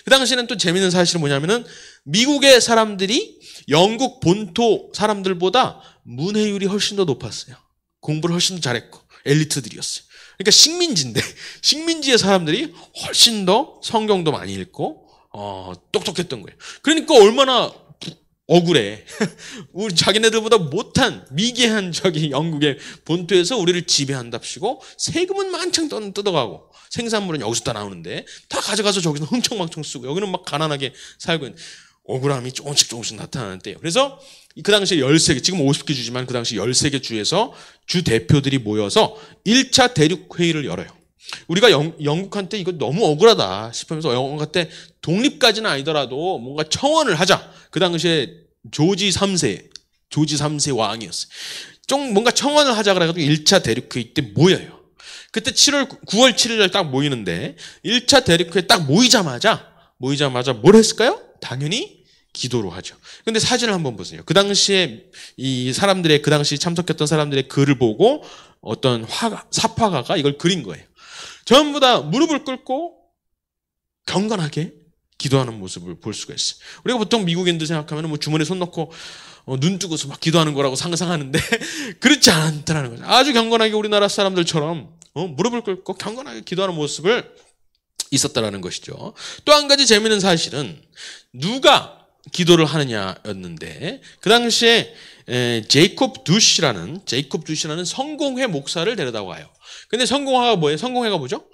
그 당시에는 또 재밌는 사실은 뭐냐면은 미국의 사람들이 영국 본토 사람들보다 문해율이 훨씬 더 높았어요. 공부를 훨씬 더 잘했고 엘리트들이었어요. 그러니까 식민지의 사람들이 훨씬 더 성경도 많이 읽고 똑똑했던 거예요. 그러니까 얼마나 억울해. 우리 자기네들보다 못한 미개한 저기 영국의 본토에서 우리를 지배한답시고 세금은 만창 뜯어가고 생산물은 여기서 다 나오는데 다 가져가서 저기서 흥청망청 쓰고 여기는 막 가난하게 살고 있는 억울함이 조금씩 나타나는 때예요. 그래서 그 당시에 13개, 지금 50개 주지만 그 당시 13개 주에서 주 대표들이 모여서 1차 대륙회의를 열어요. 우리가 영국한테 이거 너무 억울하다 싶으면서 영국한테 독립까지는 아니더라도 뭔가 청원을 하자. 그 당시에 조지 3세 왕이었어요. 좀 뭔가 청원을 하자 그래가지고 1차 대륙회의 때 모여요. 그때 9월 7일 딱 모이는데 1차 대륙회의 딱 모이자마자 뭘 했을까요? 당연히 기도로 하죠. 근데 사진을 한번 보세요. 그 당시에 그 당시 참석했던 사람들의 글을 보고 어떤 사파가가 이걸 그린 거예요. 전부 다 무릎을 꿇고 경건하게 기도하는 모습을 볼 수가 있어요. 우리가 보통 미국인들 생각하면 뭐 주머니에 손 넣고 눈 뜨고서 막 기도하는 거라고 상상하는데 그렇지 않다는 거죠. 아주 경건하게 우리나라 사람들처럼 무릎을 꿇고 경건하게 기도하는 모습을 있었다라는 것이죠. 또 한 가지 재미있는 사실은 누가 기도를 하느냐였는데 그 당시에 제이콥 두시라는 성공회 목사를 데려다 와요. 근데 성공회가 뭐예요? 성공회가 뭐죠?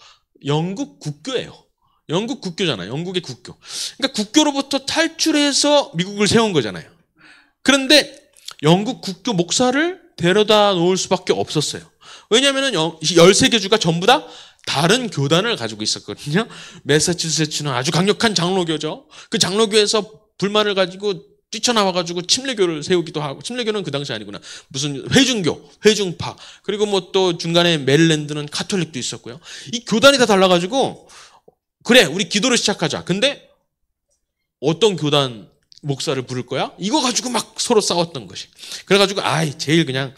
영국 국교예요. 영국 국교잖아요. 영국의 국교. 그러니까 국교로부터 탈출해서 미국을 세운 거잖아요. 그런데 영국 국교 목사를 데려다 놓을 수밖에 없었어요. 왜냐하면 13개 주가 전부 다 다른 교단을 가지고 있었거든요. 매사추세츠는 아주 강력한 장로교죠. 그 장로교에서 불만을 가지고 뛰쳐나와가지고 침례교를 세우기도 하고, 침례교는 그 당시 아니구나. 무슨 회중파. 그리고 뭐 또 중간에 메릴랜드는 카톨릭도 있었고요. 이 교단이 다 달라가지고, 그래, 우리 기도를 시작하자. 근데 어떤 교단 목사를 부를 거야? 이거 가지고 막 서로 싸웠던 것이. 그래가지고, 제일 그냥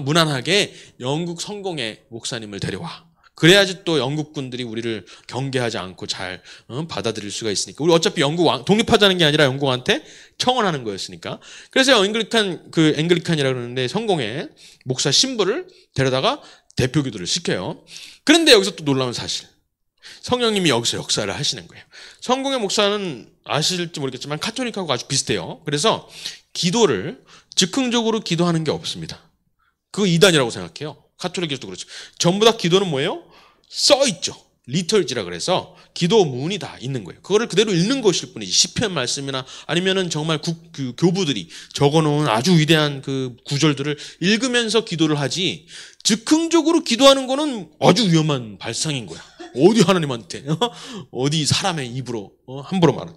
무난하게 영국 성공의 목사님을 데려와. 그래야지 또 영국군들이 우리를 경계하지 않고 잘 받아들일 수가 있으니까. 우리 어차피 독립하자는 게 아니라 영국한테 청원하는 거였으니까. 그래서 앵글리칸이라고 그러는데 성공의 목사 신부를 데려다가 대표 기도를 시켜요. 그런데 여기서 또 놀라운 사실. 성령님이 여기서 역사를 하시는 거예요. 성공의 목사는 아실지 모르겠지만 카톨릭하고 아주 비슷해요. 그래서 기도를 즉흥적으로 기도하는 게 없습니다. 그거 이단이라고 생각해요. 가톨릭에서도 그렇죠. 전부 다 기도는 뭐예요? 써 있죠. 리털지라 그래서 기도문이 다 있는 거예요. 그거를 그대로 읽는 것일 뿐이지 시편 말씀이나 아니면은 정말 그 교부들이 적어놓은 아주 위대한 그 구절들을 읽으면서 기도를 하지 즉흥적으로 기도하는 거는 아주 위험한 발상인 거야. 어디 하나님한테 어디 사람의 입으로 함부로 말하는.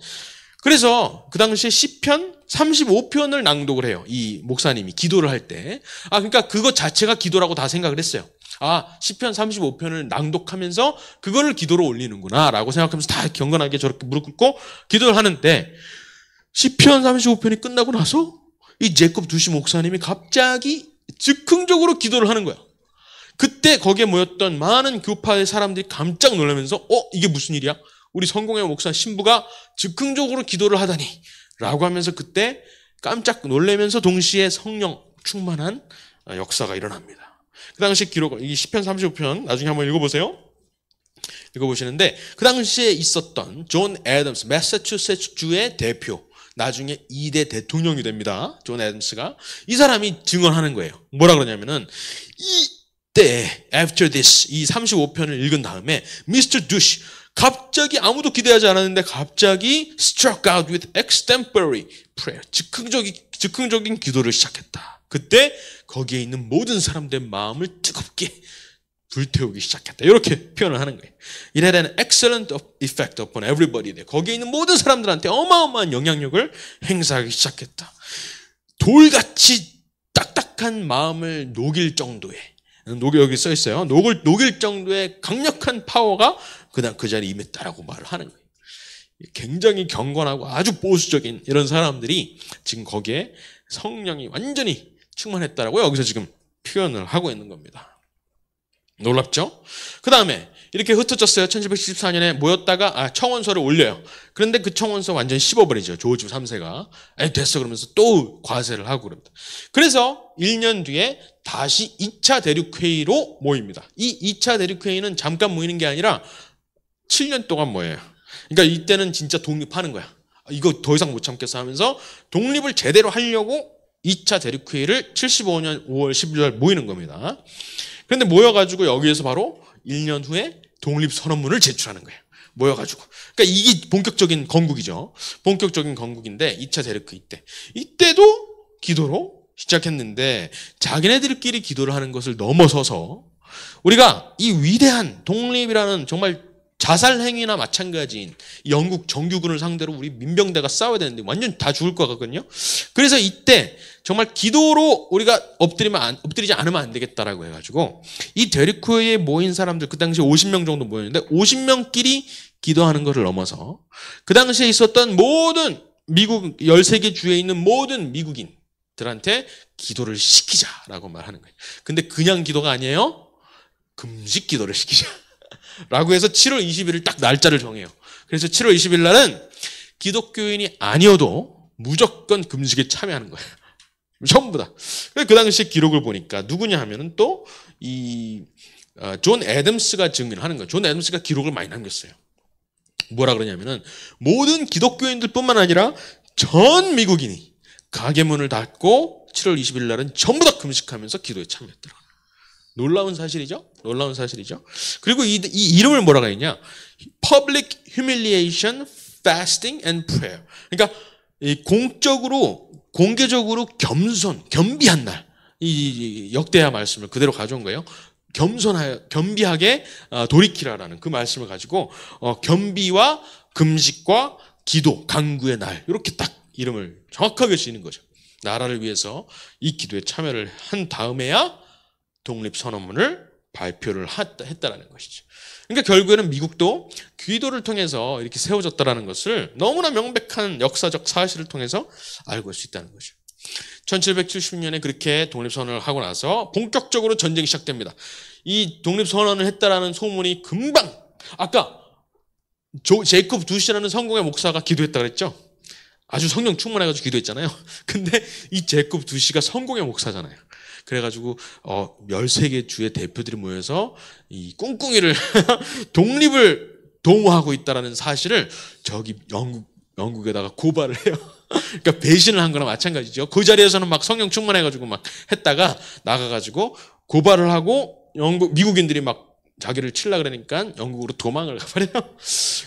그래서 그 당시에 시편 35편을 낭독을 해요. 이 목사님이 기도를 할 때. 그러니까 그것 자체가 기도라고 다 생각을 했어요. 시편 35편을 낭독하면서 그거를 기도로 올리는구나 라고 생각하면서 다 경건하게 저렇게 무릎 꿇고 기도를 하는데 시편 35편이 끝나고 나서 이 제이콥 두시 목사님이 갑자기 즉흥적으로 기도를 하는 거야. 그때 거기에 모였던 많은 교파의 사람들이 깜짝 놀라면서 이게 무슨 일이야? 우리 성공회 목사 신부가 즉흥적으로 기도를 하다니 라고 하면서 그때 깜짝 놀라면서 동시에 성령 충만한 역사가 일어납니다. 그 당시 기록을, 이 시편 35편 나중에 한번 읽어보세요. 읽어보시는데 그 당시에 있었던 존 애덤스, 매사추세츠 주의 대표, 나중에 2대 대통령이 됩니다. 존 애덤스가. 이 사람이 증언하는 거예요. 뭐라 그러냐면은 이때 after this 이 35편을 읽은 다음에 Mr. Dush 갑자기 아무도 기대하지 않았는데 갑자기 struck out with extempore prayer. 즉흥적인 기도를 시작했다. 그때 거기에 있는 모든 사람들의 마음을 뜨겁게 불태우기 시작했다. 이렇게 표현을 하는 거예요. It had an excellent effect upon everybody. 거기에 있는 모든 사람들한테 어마어마한 영향력을 행사하기 시작했다. 돌같이 딱딱한 마음을 녹일 정도의, 여기 써 있어요. 녹일 정도의 강력한 파워가 그 자리에 임했다라고 말을 하는 거예요. 굉장히 경건하고 아주 보수적인 이런 사람들이 지금 거기에 성령이 완전히 충만했다라고 여기서 지금 표현을 하고 있는 겁니다. 놀랍죠? 그 다음에 이렇게 흩어졌어요. 1774년에 모였다가 청원서를 올려요. 그런데 그 청원서 완전히 씹어버리죠. 조지 3세가. 됐어 그러면서 또 과세를 하고 그럽니다. 그래서 1년 뒤에 다시 2차 대륙회의로 모입니다. 이 2차 대륙회의는 잠깐 모이는 게 아니라 7년 동안 모여요. 그러니까 이때는 진짜 독립하는 거야. 이거 더 이상 못 참겠어 하면서 독립을 제대로 하려고 2차 대륙회의를 75년 5월 11일 모이는 겁니다. 그런데 모여가지고 여기에서 바로 1년 후에 독립선언문을 제출하는 거예요. 모여가지고. 그러니까 이게 본격적인 건국이죠. 본격적인 건국인데 2차 대륙회의 때. 이때도 기도로 시작했는데 자기네들끼리 기도를 하는 것을 넘어서서 우리가 이 위대한 독립이라는 정말 자살행위나 마찬가지인 영국 정규군을 상대로 우리 민병대가 싸워야 되는데 완전 다 죽을 것 같거든요. 그래서 이때 정말 기도로 우리가 엎드리지 않으면 안 되겠다라고 해가지고 이 대륙회의에 모인 사람들 그 당시 50명 정도 모였는데 50명끼리 기도하는 것을 넘어서 그 당시에 있었던 모든 미국 13개 주에 있는 모든 미국인들한테 기도를 시키자라고 말하는 거예요. 근데 그냥 기도가 아니에요. 금식 기도를 시키자. 라고 해서 7월 20일을 딱 날짜를 정해요. 그래서 7월 20일 날은 기독교인이 아니어도 무조건 금식에 참여하는 거예요. 전부 다. 그 당시에 기록을 보니까 누구냐 하면은 또 존 애덤스가 증언하는 거예요. 존 애덤스가 기록을 많이 남겼어요. 뭐라 그러냐면은 모든 기독교인들 뿐만 아니라 전 미국인이 가게 문을 닫고 7월 20일 날은 전부 다 금식하면서 기도에 참여했더라고요. 놀라운 사실이죠? 놀라운 사실이죠? 그리고 이 이름을 뭐라고 했냐? Public Humiliation, Fasting and Prayer. 그러니까 공개적으로 겸비한 날. 이 역대하 말씀을 그대로 가져온 거예요. 겸비하게 돌이키라라는 그 말씀을 가지고 겸비와 금식과 기도, 간구의 날 이렇게 딱 이름을 정확하게 지는 거죠. 나라를 위해서 이 기도에 참여를 한 다음에야 독립선언문을 발표를 했다라는 것이죠. 그러니까 결국에는 미국도 기도를 통해서 이렇게 세워졌다라는 것을 너무나 명백한 역사적 사실을 통해서 알고 올 수 있다는 거죠. 1770년에 그렇게 독립선언을 하고 나서 본격적으로 전쟁이 시작됩니다. 이 독립선언을 했다라는 소문이 금방 아까 제이콥 두시라는 성공의 목사가 기도했다 그랬죠? 아주 성령 충만해가지고 기도했잖아요. 근데 이 제이콥 두시가 성공의 목사잖아요. 그래가지고 13개 주의 대표들이 모여서 이 꿍꿍이를 독립을 도모하고 있다라는 사실을 저기 영국에다가 고발을 해요. 그러니까 배신을 한 거나 마찬가지죠. 그 자리에서는 막 성령 충만해가지고 막 했다가 나가가지고 고발을 하고 미국인들이 막 자기를 치려고 그러니까 영국으로 도망을 가버려요.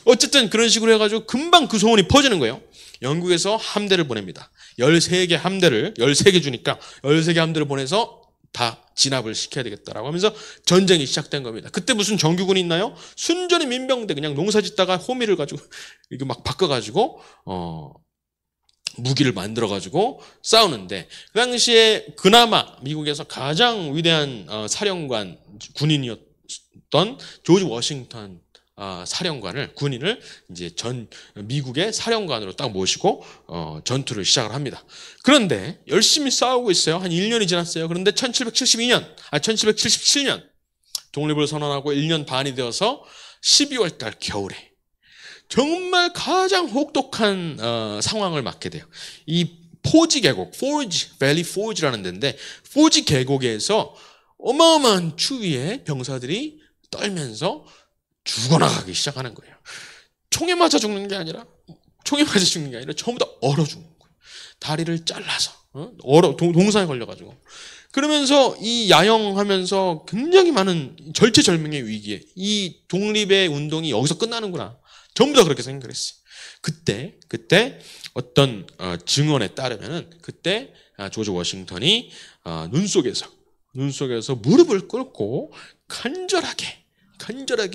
어쨌든 그런 식으로 해가지고 금방 그 소문이 퍼지는 거예요. 영국에서 함대를 보냅니다. 13개 함대를, 13개 주니까 13개 함대를 보내서 다 진압을 시켜야 되겠다라고 하면서 전쟁이 시작된 겁니다. 그때 무슨 정규군이 있나요? 순전히 민병대, 그냥 농사 짓다가 호미를 가지고 이렇게 막 바꿔가지고 무기를 만들어가지고 싸우는데, 그 당시에 그나마 미국에서 가장 위대한 사령관, 군인이었던 조지 워싱턴 군인을 이제 미국의 사령관으로 딱 모시고 전투를 시작을 합니다. 그런데 열심히 싸우고 있어요. 한 1년이 지났어요. 그런데 1777년 독립을 선언하고 1년 반이 되어서 12월 달 겨울에 정말 가장 혹독한 상황을 맞게 돼요. 이 포지 계곡, 밸리 포지라는 데인데, 포지 계곡에서 어마어마한 추위에 병사들이 떨면서 죽어나가기 시작하는 거예요. 총에 맞아 죽는 게 아니라 전부 다 얼어 죽는 거예요. 다리를 잘라서 동상에 걸려가지고. 그러면서 이 야영하면서 굉장히 많은 절체절명의 위기에, 이 독립의 운동이 여기서 끝나는구나, 전부 다 그렇게 생각을 했어요. 그때 어떤 증언에 따르면은 그때 조지 워싱턴이 눈 속에서 무릎을 꿇고 간절하게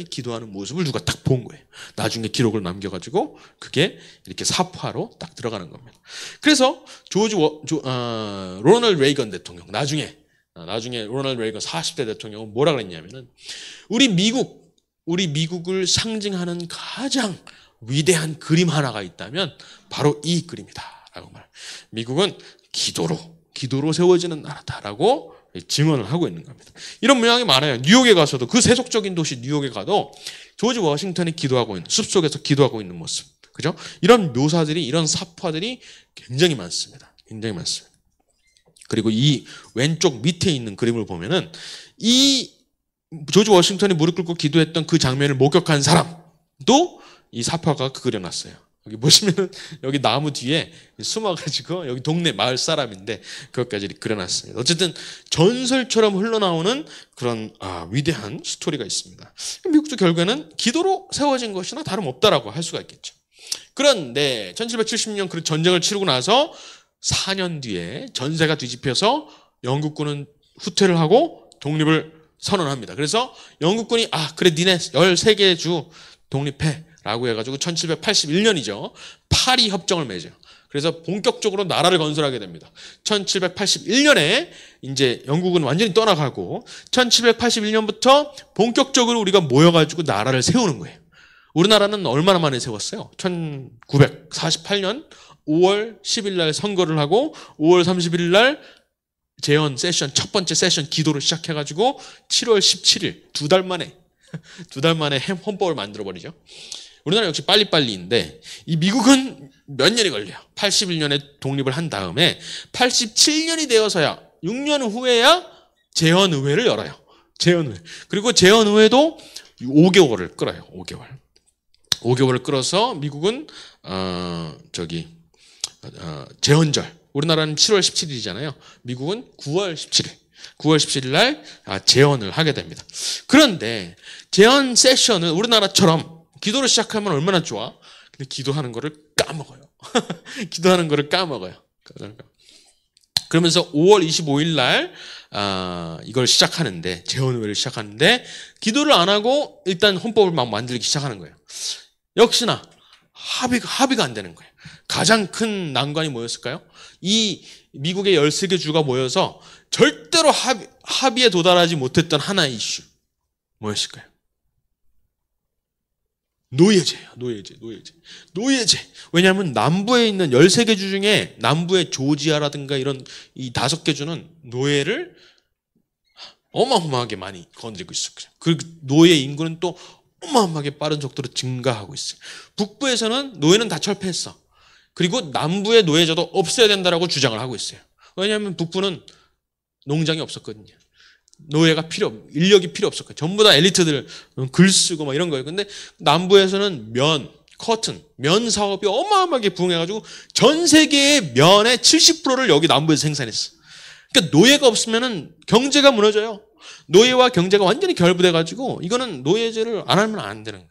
기도하는 모습을 누가 딱 본 거예요. 나중에 기록을 남겨가지고 그게 이렇게 사파로 딱 들어가는 겁니다. 그래서 로널드 레이건 대통령, 나중에 로널드 레이건 40대 대통령은 뭐라 그랬냐면은, 우리 미국을 상징하는 가장 위대한 그림 하나가 있다면 바로 이 그림이다라고 말해요. 미국은 기도로 세워지는 나라다라고 증언을 하고 있는 겁니다. 이런 모양이 많아요. 뉴욕에 가서도, 그 세속적인 도시 뉴욕에 가도 조지 워싱턴이 기도하고 있는, 숲속에서 기도하고 있는 모습, 그죠? 이런 묘사들이, 이런 사파들이 굉장히 많습니다. 굉장히 많습니다. 그리고 이 왼쪽 밑에 있는 그림을 보면은 이 조지 워싱턴이 무릎 꿇고 기도했던 그 장면을 목격한 사람도 이 사파가 그려놨어요. 여기 보시면은 여기 나무 뒤에 숨어가지고, 여기 동네 마을 사람인데 그것까지 그려놨습니다. 어쨌든 전설처럼 흘러나오는 그런 위대한 스토리가 있습니다. 미국도 결국에는 기도로 세워진 것이나 다름없다라고 할 수가 있겠죠. 그런데 1770년 그 전쟁을 치르고 나서 4년 뒤에 전세가 뒤집혀서 영국군은 후퇴를 하고 독립을 선언합니다. 그래서 영국군이 그래 니네 13개 주 독립해 라고 해가지고 1781년이죠. 파리 협정을 맺어요. 그래서 본격적으로 나라를 건설하게 됩니다. 1781년에 이제 영국은 완전히 떠나가고 1781년부터 본격적으로 우리가 모여가지고 나라를 세우는 거예요. 우리나라는 얼마나 만에 세웠어요? 1948년 5월 10일 날 선거를 하고 5월 31일 날 재헌 세션, 첫 번째 세션 기도를 시작해가지고 7월 17일 두 달 만에 헌법을 만들어버리죠. 우리나라 역시 빨리빨리인데, 이 미국은 몇 년이 걸려요. 81년에 독립을 한 다음에 87년이 되어서야, 6년 후에야 재헌의회를 열어요. 재헌의회. 그리고 재헌의회도 5개월을 끌어요. 5개월을 끌어서 미국은 재헌절, 우리나라는 7월 17일이잖아요. 미국은 9월 17일 날 재헌을 하게 됩니다. 그런데 재헌 세션은 우리나라처럼 기도를 시작하면 얼마나 좋아? 근데 기도하는 거를 까먹어요. 그러면서 5월 25일 날 이걸 시작하는데, 재헌의회를 시작하는데 기도를 안 하고 일단 헌법을 막 만들기 시작하는 거예요. 역시나 합의가 안 되는 거예요. 가장 큰 난관이 뭐였을까요? 이 미국의 13개 주가 모여서 절대로 합의에 도달하지 못했던 하나의 이슈. 뭐였을까요? 노예제예요. 노예제. 왜냐하면 남부에 있는 13개 주 중에 남부의 조지아라든가 이런 이 5개 주는 노예를 어마어마하게 많이 건드리고 있어요. 그 노예 인구는 또 어마어마하게 빠른 속도로 증가하고 있어요. 북부에서는 노예는 다 철폐했어. 그리고 남부의 노예제도 없애야 된다라고 주장을 하고 있어요. 왜냐하면 북부는 농장이 없었거든요. 노예가 인력이 필요 없었거든요. 전부 다 엘리트들 글 쓰고 막 이런 거예요. 근데 남부에서는 면 사업이 어마어마하게 부흥해가지고 전 세계의 면의 70%를 여기 남부에서 생산했어. 그러니까 노예가 없으면은 경제가 무너져요. 노예와 경제가 완전히 결부돼가지고 이거는 노예제를 안 하면 안 되는 거예요.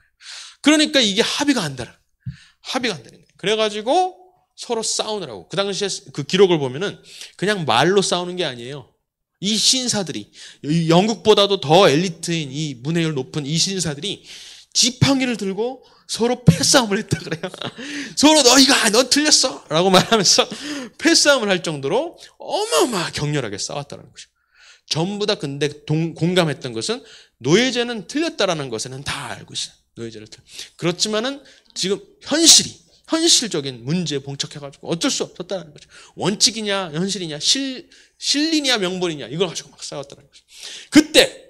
그러니까 이게 합의가 안 되는 거예요. 그래가지고 서로 싸우느라고. 그 당시에 그 기록을 보면은 그냥 말로 싸우는 게 아니에요. 이 신사들이, 영국보다도 더 엘리트인 이 문해율 높은 이 신사들이 지팡이를 들고 서로 패싸움을 했다 그래요. 서로 너 틀렸어 라고 말하면서 패싸움을 할 정도로 어마어마하게 격렬하게 싸웠다는 거죠. 전부 다 근데 공감했던 것은 노예제는 틀렸다라는 것에는 다 알고 있어요. 노예제를 그렇지만은 지금 현실적인 문제에 봉착해가지고 어쩔 수 없었다는 거죠. 원칙이냐 현실이냐 실리냐 명분이냐 이걸 가지고 막 싸웠다는 거죠. 그때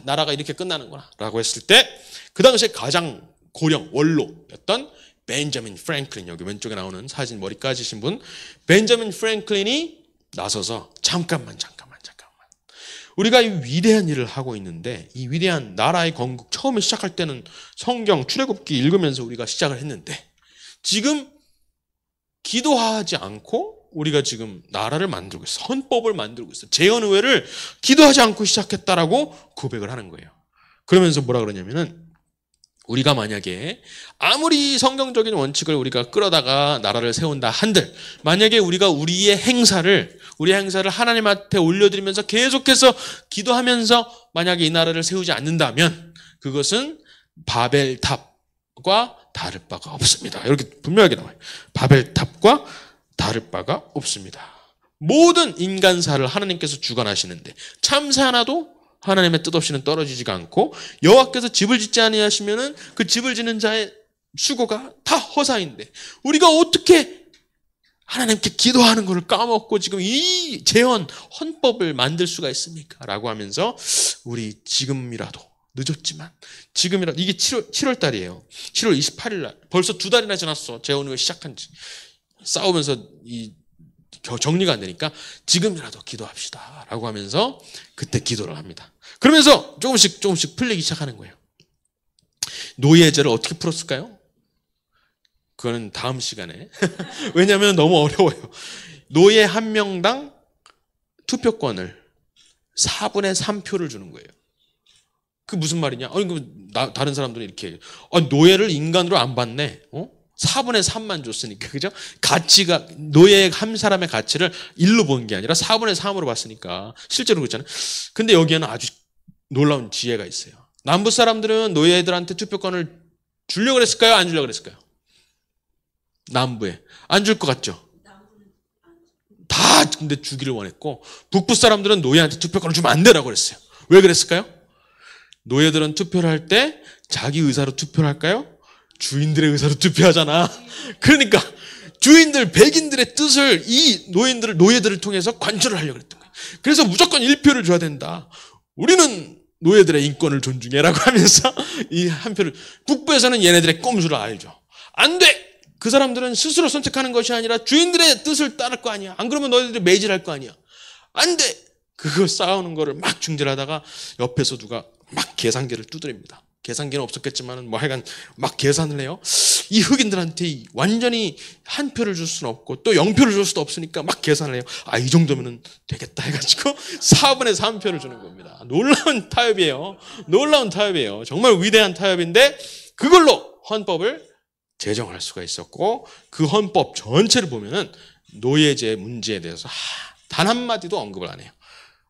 나라가 이렇게 끝나는구나 라고 했을 때 그 당시에 가장 고령 원로였던 벤저민 프랭클린, 여기 왼쪽에 나오는 사진 머리 까지신 분, 벤저민 프랭클린이 나서서 잠깐만 우리가 이 위대한 일을 하고 있는데, 이 위대한 나라의 건국 처음에 시작할 때는 성경 출애굽기 읽으면서 우리가 시작을 했는데, 지금 기도하지 않고 우리가 지금 나라를 만들고 있어. 헌법을 만들고 있어. 재헌의회를 기도하지 않고 시작했다라고 고백을 하는 거예요. 그러면서 뭐라 그러냐면은, 우리가 만약에 아무리 성경적인 원칙을 우리가 끌어다가 나라를 세운다 한들, 만약에 우리가 우리의 행사를 하나님한테 올려드리면서 계속해서 기도하면서 만약에 이 나라를 세우지 않는다면 그것은 바벨탑과 다를 바가 없습니다. 이렇게 분명하게 나와요. 바벨탑과 다를 바가 없습니다. 모든 인간사를 하나님께서 주관하시는데 참새 하나도 하나님의 뜻 없이는 떨어지지가 않고, 여호와께서 집을 짓지 아니하시면은 그 집을 짓는 자의 수고가 다 허사인데 우리가 어떻게 하나님께 기도하는 것을 까먹고 지금 이 재헌 헌법을 만들 수가 있습니까? 라고 하면서 우리 지금이라도 늦었지만 지금이라도, 이게 7월 달이에요. 7월 28일 날 벌써 2달이나 지났어. 재헌의회 시작한 지. 싸우면서 정리가 안 되니까 지금이라도 기도합시다 라고 하면서 그때 기도를 합니다. 그러면서 조금씩 풀리기 시작하는 거예요. 노예제를 어떻게 풀었을까요? 그거는 다음 시간에 왜냐하면 너무 어려워요. 노예 한 명당 투표권을 4분의 3표를 주는 거예요. 그 무슨 말이냐? 다른 사람들은 이렇게 노예를 인간으로 안 봤네. 4분의 3만 줬으니까, 그죠? 가치가, 노예 한 사람의 가치를 1로 본 게 아니라 4분의 3으로 봤으니까, 실제로 그렇잖아요. 근데 여기에는 아주 놀라운 지혜가 있어요. 남부 사람들은 노예들한테 투표권을 주려고 그랬을까요? 안 주려고 그랬을까요? 남부에. 안 줄 것 같죠? 다 근데 주기를 원했고, 북부 사람들은 노예한테 투표권을 주면 안 되라고 그랬어요. 왜 그랬을까요? 노예들은 투표를 할 때 자기 의사로 투표를 할까요? 주인들의 의사로 투표하잖아. 그러니까 주인들, 백인들의 뜻을 이 노예들을 통해서 관철을 하려고 했던 거예요. 그래서 무조건 1표를 줘야 된다. 우리는 노예들의 인권을 존중해라고 하면서 이 한 표를, 북부에서는 얘네들의 꼼수를 알죠. 안 돼! 그 사람들은 스스로 선택하는 것이 아니라 주인들의 뜻을 따를 거 아니야. 안 그러면 너희들이 매질할 거 아니야. 안 돼! 그거 싸우는 거를 막 중재하다가 옆에서 누가 막 계산기를 두드립니다. 계산기는 없었겠지만 하여간 막 계산을 해요. 이 흑인들한테 완전히 한 표를 줄 수는 없고 또 0표를 줄 수도 없으니까 막 계산을 해요. 이 정도면 되겠다 해가지고 4분의 3표를 주는 겁니다. 놀라운 타협이에요. 정말 위대한 타협인데 그걸로 헌법을 제정할 수가 있었고, 그 헌법 전체를 보면은 노예제 문제에 대해서 단 한마디도 언급을 안 해요.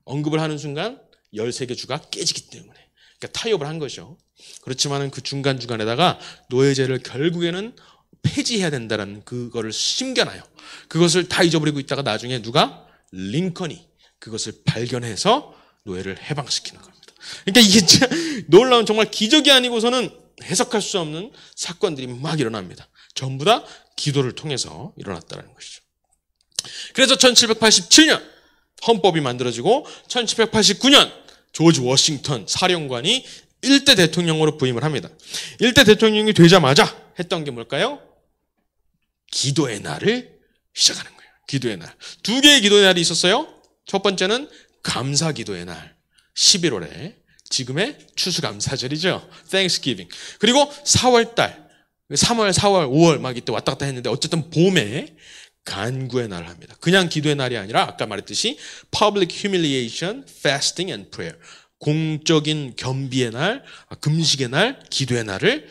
언급을 하는 순간 13개 주가 깨지기 때문에. 그러니까 타협을 한 거죠. 그렇지만은 그 중간중간에다가 노예제를 결국에는 폐지해야 된다는 그거를 심겨놔요. 그것을 다 잊어버리고 있다가 나중에 누가? 링컨이 그것을 발견해서 노예를 해방시키는 겁니다. 그러니까 이게 진짜 놀라운, 정말 기적이 아니고서는 해석할 수 없는 사건들이 막 일어납니다. 전부 다 기도를 통해서 일어났다는 것이죠. 그래서 1787년 헌법이 만들어지고 1789년 조지 워싱턴 사령관이 1대 대통령으로 부임을 합니다. 1대 대통령이 되자마자 했던 게 뭘까요? 기도의 날을 시작하는 거예요. 기도의 날. 2개의 기도의 날이 있었어요. 첫 번째는 감사 기도의 날, 11월에 지금의 추수감사절이죠. Thanksgiving. 그리고 4월 달, 3월, 4월, 5월 막 이때 왔다 갔다 했는데 어쨌든 봄에 간구의 날을 합니다. 그냥 기도의 날이 아니라 아까 말했듯이 public humiliation, fasting and prayer. 공적인 겸비의 날, 금식의 날, 기도의 날을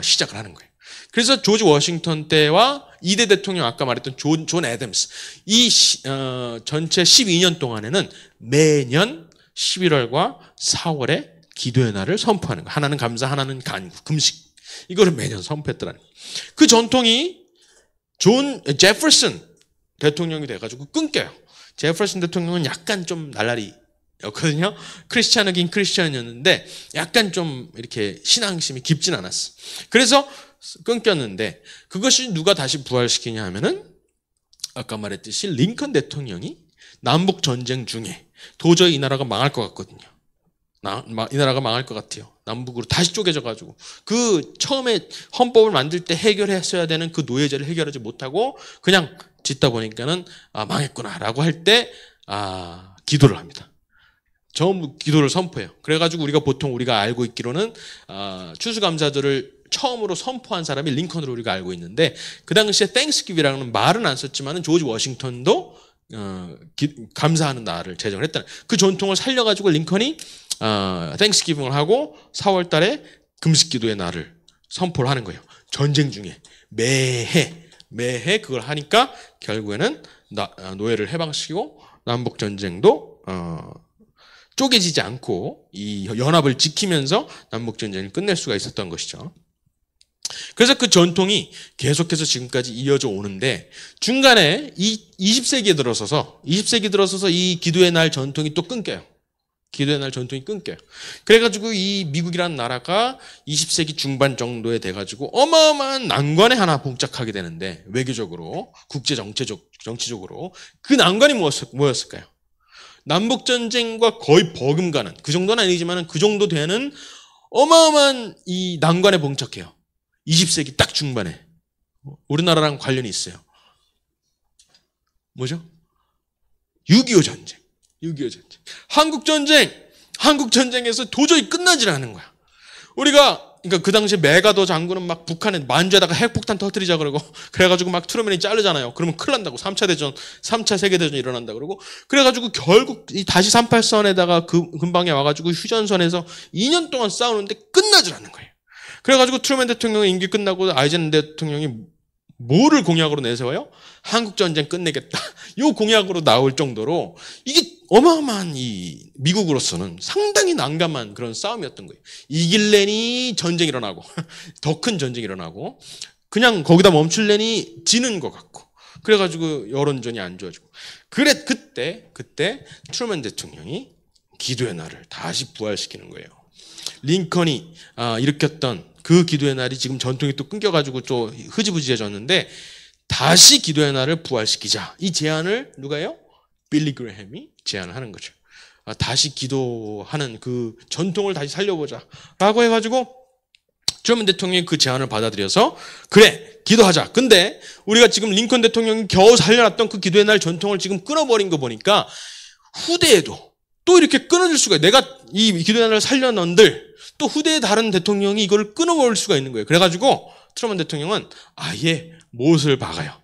시작을 하는 거예요. 그래서 조지 워싱턴 때와 2대 대통령 아까 말했던 존 애덤스 이 전체 12년 동안에는 매년 11월과 4월에 기도의 날을 선포하는 거예요. 하나는 감사, 하나는 간구, 금식. 이거를 매년 선포했더라는 거예요. 그 전통이 제퍼슨 대통령이 돼가지고 끊겨요. 제퍼슨 대통령은 약간 좀 날라리였거든요. 크리스찬이긴 크리스찬이었는데 약간 좀 이렇게 신앙심이 깊진 않았어. 그래서 끊겼는데 그것이 누가 다시 부활시키냐 하면은 아까 말했듯이 링컨 대통령이 남북 전쟁 중에 도저히 이 나라가 망할 것 같거든요. 이 나라가 망할 것 같아요. 남북으로 다시 쪼개져가지고 그 처음에 헌법을 만들 때 해결했어야 되는 그 노예제를 해결하지 못하고 그냥 짓다 보니까는 망했구나라고 할 때 기도를 합니다. 전부 기도를 선포해요. 그래가지고 우리가 알고 있기로는 추수감사절을 처음으로 선포한 사람이 링컨으로 우리가 알고 있는데 그 당시에 땡스기브라는 말은 안 썼지만은 조지 워싱턴도 감사하는 날을 제정을 했다는 그 전통을 살려가지고 링컨이 땡스기빙을 하고 4월 달에 금식기도의 날을 선포를 하는 거예요. 전쟁 중에 매해 그걸 하니까 결국에는 노예를 해방시키고 남북 전쟁도 쪼개지지 않고 이 연합을 지키면서 남북 전쟁을 끝낼 수가 있었던 것이죠. 그래서 그 전통이 계속해서 지금까지 이어져 오는데 중간에 20세기에 들어서서 이 기도의 날 전통이 또 끊겨요. 기도의 날 전통이 끊겨요. 그래가지고 이 미국이라는 나라가 20세기 중반 정도에 돼가지고 어마어마한 난관에 하나 봉착하게 되는데 외교적으로, 국제 정치적으로 그 난관이 뭐였을까요? 남북전쟁과 거의 버금가는 그 정도는 아니지만 그 정도 되는 어마어마한 이 난관에 봉착해요. 20세기 딱 중반에. 우리나라랑 관련이 있어요. 뭐죠? 6.25 전쟁. 한국전쟁에서 도저히 끝나질 않은 거야. 그러니까 그 당시에 메가더 장군은 막 북한에 만주에다가 핵폭탄 터뜨리자 그러고 그래가지고 막 트루먼이 자르잖아요. 그러면 큰일 난다고. 3차 세계대전이 일어난다 그러고 그래가지고 결국 다시 38선에다가 근방에 와가지고 휴전선에서 2년 동안 싸우는데 끝나질 않는 거예요. 그래가지고 트루먼 대통령의 임기 끝나고 아이젠 대통령이 뭐를 공약으로 내세워요? 한국전쟁 끝내겠다. 이 공약으로 나올 정도로 이게 어마어마한 이 미국으로서는 상당히 난감한 그런 싸움이었던 거예요. 이길래니 전쟁이 일어나고 더 큰 전쟁이 일어나고 그냥 거기다 멈출래니 지는 것 같고 그래가지고 여론전이 안 좋아지고 그때 트루먼 대통령이 기도의 날을 다시 부활시키는 거예요. 링컨이 일으켰던 그 기도의 날이 지금 전통이 또 끊겨가지고 또 흐지부지해졌는데 다시 기도의 날을 부활시키자. 이 제안을 누가 해요? 빌리 그레햄이 제안을 하는 거죠. 다시 기도하는 그 전통을 다시 살려보자 라고 해가지고 트루먼 대통령이 그 제안을 받아들여서 그래 기도하자. 근데 우리가 지금 링컨 대통령이 겨우 살려놨던 그 기도의 날 전통을 지금 끊어버린 거 보니까 후대에도 또 이렇게 끊어질 수가 있어요. 내가 이 기도의 날을 살려놓은들 또 후대의 다른 대통령이 이걸 끊어버릴 수가 있는 거예요. 그래가지고 트루먼 대통령은 아예 못을 박아요.